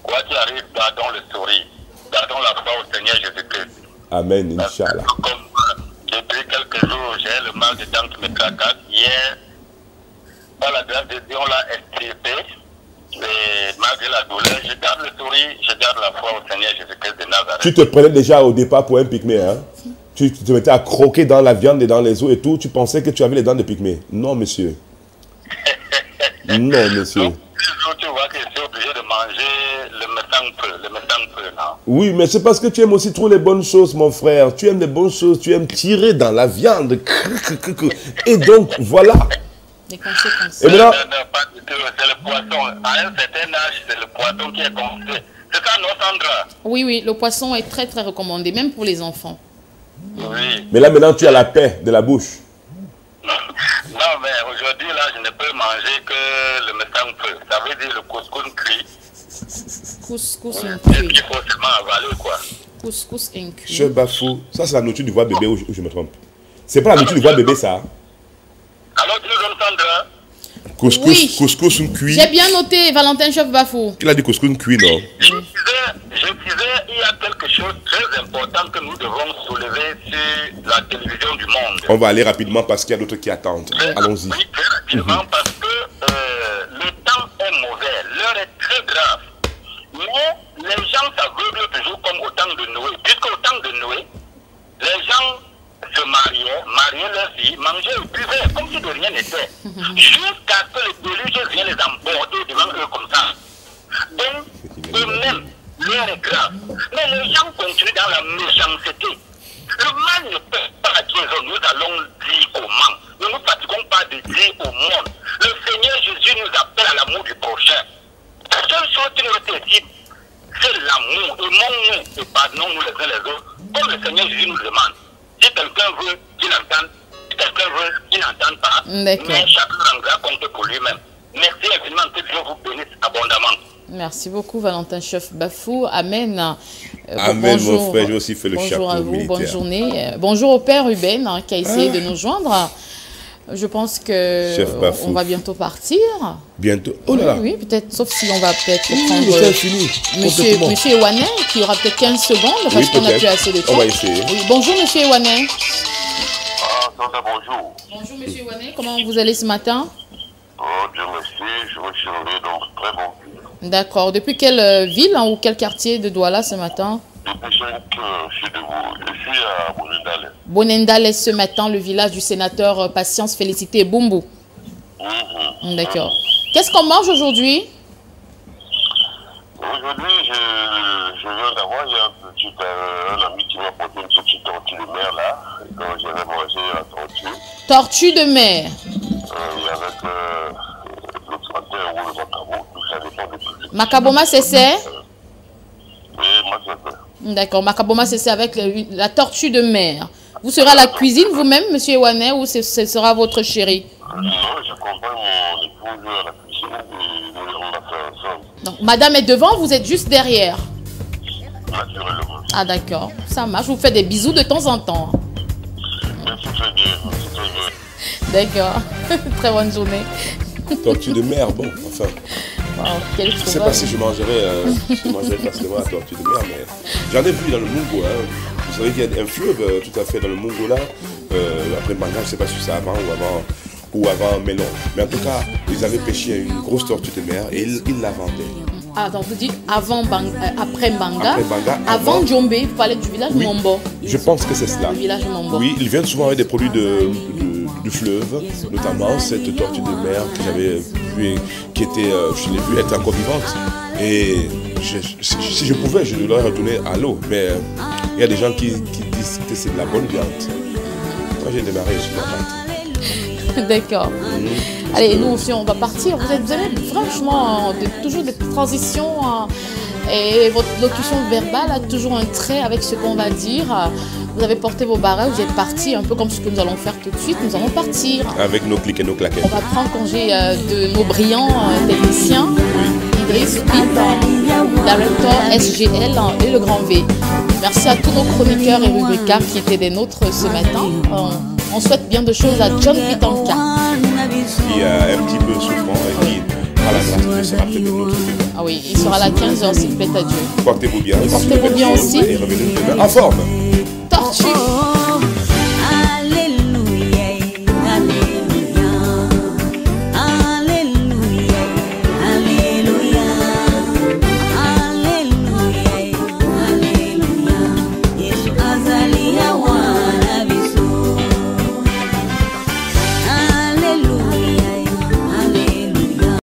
Quoi qu'il arrive, gardons le sourire. Gardons la foi au Seigneur Jésus-Christ. Amen, Inch'Allah. Depuis quelques jours, j'ai le mal de dents qui me tracasse. Hier, par la grâce de Dieu, on l'a extirpé. Et malgré la douleur, je garde le sourire, je garde la foi au Seigneur Jésus-Christ de Nazareth. Tu te prenais déjà au départ pour un pygmée, hein? Tu te mettais à croquer dans la viande et dans les os et tout. Tu pensais que tu avais les dents de pygmée. Non, monsieur. Non, monsieur. Donc, tu vois que je suis obligé de manger le mésange, non? Oui, mais c'est parce que tu aimes aussi trop les bonnes choses, mon frère. Tu aimes les bonnes choses, tu aimes tirer dans la viande. Et donc, voilà. Les conséquences. Et maintenant, C'est le poisson. À un certain âge, c'est le poisson qui est conseillé. C'est ça, non, Sandra? Oui, oui, le poisson est très, très recommandé, même pour les enfants. Oui. mais là, maintenant, tu as la paix de la bouche. Non, mais aujourd'hui, là, je ne peux manger que le médecin feu. Ça veut dire le couscous cuit. Couscous Il inclus. faut seulement avaler, quoi. Couscous inclus. Je bafou. Ça, c'est la nourriture du voix bébé ou je me trompe? C'est pas la nourriture du voix bébé, ça? Alors, tu nous donnes, Sandra? Couscous, Oui. couscous cuit. J'ai bien noté, Valentin Chef Bafou. Il a dit couscous cuit, non? Je disais, il y a quelque chose de très important que nous devons soulever sur la télévision du monde. On va aller rapidement parce qu'il y a d'autres qui attendent. Allons-y. Oui, très rapidement, parce que le temps est mauvais, l'heure est très grave. Mais les gens s'aveuglent toujours comme au temps de Noé. Puisqu'au temps de Noé, les gens se mariaient leurs filles, mangeaient et buvaient comme si de rien n'était. Jusqu'à ce que le déluge vienne les emporter devant eux comme ça. Donc, eux-mêmes, l'heure est grave. Mais les gens continuent dans la méchanceté. Le mal ne peut pas la guérison. Nous allons dire comment. Ne nous fatiguons pas de dire au monde. Le Seigneur Jésus nous appelle à l'amour du prochain. La seule chose qui nous est dit, c'est l'amour. Aimons-nous et pardonnons-nous les uns les autres, comme le Seigneur Jésus nous demande. Si quelqu'un veut qu'il entende, si quelqu'un veut qu'il n'entende pas, mais chacun rendra compte pour lui-même. Merci infiniment, que Dieu vous bénisse abondamment. Merci beaucoup, Valentin Chef Bafou. Amen. Amen, bonjour, mon frère. J'ai aussi fait le chapeau bonjour à vous, militaire. bonne journée. Bonjour au père Ruben qui a essayé de nous joindre. Je pense que on va bientôt partir. Bientôt. Oh là là. Oui, peut-être, sauf si on va peut-être prendre Monsieur Ewanet, qui aura peut-être 15 secondes parce qu'on n'a plus assez de temps. On va essayer. Oui, bonjour, Monsieur Ewanet. Bonjour. Bonjour, Monsieur Ewanet. Comment vous allez ce matin? Oh, Dieu merci, je me suis levé, donc très bon. D'accord. Depuis quelle ville ou quel quartier de Douala ce matin? Depuis 5 je suis debout. Je suis à Bonendale. Bonendale ce matin, le village du sénateur Patience Félicité Bumbu. D'accord. Qu'est-ce qu'on mange aujourd'hui? Aujourd'hui, je viens d'avoir un ami qui m'a porté une petite tortue de mer là. Et donc je vais manger la tortue. Tortue de mer. Et avec le plantain ou le macabo, tout ça dépend de tout. Macaboma c'est? Oui, moi c'est. D'accord, Macaboma c'est avec la tortue de mer. Vous serez à la cuisine vous-même, Monsieur Ewanet, ou ce sera votre chéri? Non, j'accompagne mon épouse à la cuisine et nous allons la faire ensemble. Donc, madame est devant, vous êtes juste derrière. Naturellement. Ah d'accord, ça marche. Je vous fais des bisous de temps en temps. Merci très bien, merci très bien. D'accord, très bonne journée. Tortue de mer, bon, enfin. Wow, je ne sais pas si je mangerais facilement la tortue de mer, mais j'en ai vu dans le Mungo. Hein. Vous savez qu'il y a un fleuve tout à fait dans le Mungo là. Après Manga, je ne sais pas si c'est avant ou avant Melon. Mais en tout cas, ils avaient pêché une grosse tortue de mer et ils la vendaient. Ah, donc vous dites après Banga, avant Djombe, vous parlez du village Mombo. Je pense que c'est cela. Le village Mombo. Oui, ils viennent souvent avec des produits du fleuve, notamment cette tortue de mer que j'avais vue, qui était, je l'ai vue être encore vivante. Et si je pouvais, je leur retourner à l'eau. Mais il y a des gens qui disent que c'est de la bonne viande. Moi, j'ai démarré sur la partie. D'accord. Allez, nous aussi, on va partir. Vous avez franchement toujours des transitions et votre locution verbale a toujours un trait avec ce qu'on va dire. Vous avez porté vos barrettes, vous êtes partis, un peu comme ce que nous allons faire tout de suite. Nous allons partir. Avec nos clics et nos claquettes. On va prendre congé de nos brillants techniciens. Idriss Pitt, directeur SGL et le Grand V. Merci à tous nos chroniqueurs et rubricards qui étaient des nôtres ce matin. On souhaite bien de choses à John Pitanka. Qui est un petit peu souffrant et qui, à la grâce, ne sera peut-être de notre demain. Ah oui, il sera là à 15h s'il plaît à Dieu. Portez-vous bien. Portez-vous bien aussi. Et revenez demain en forme. Tortue.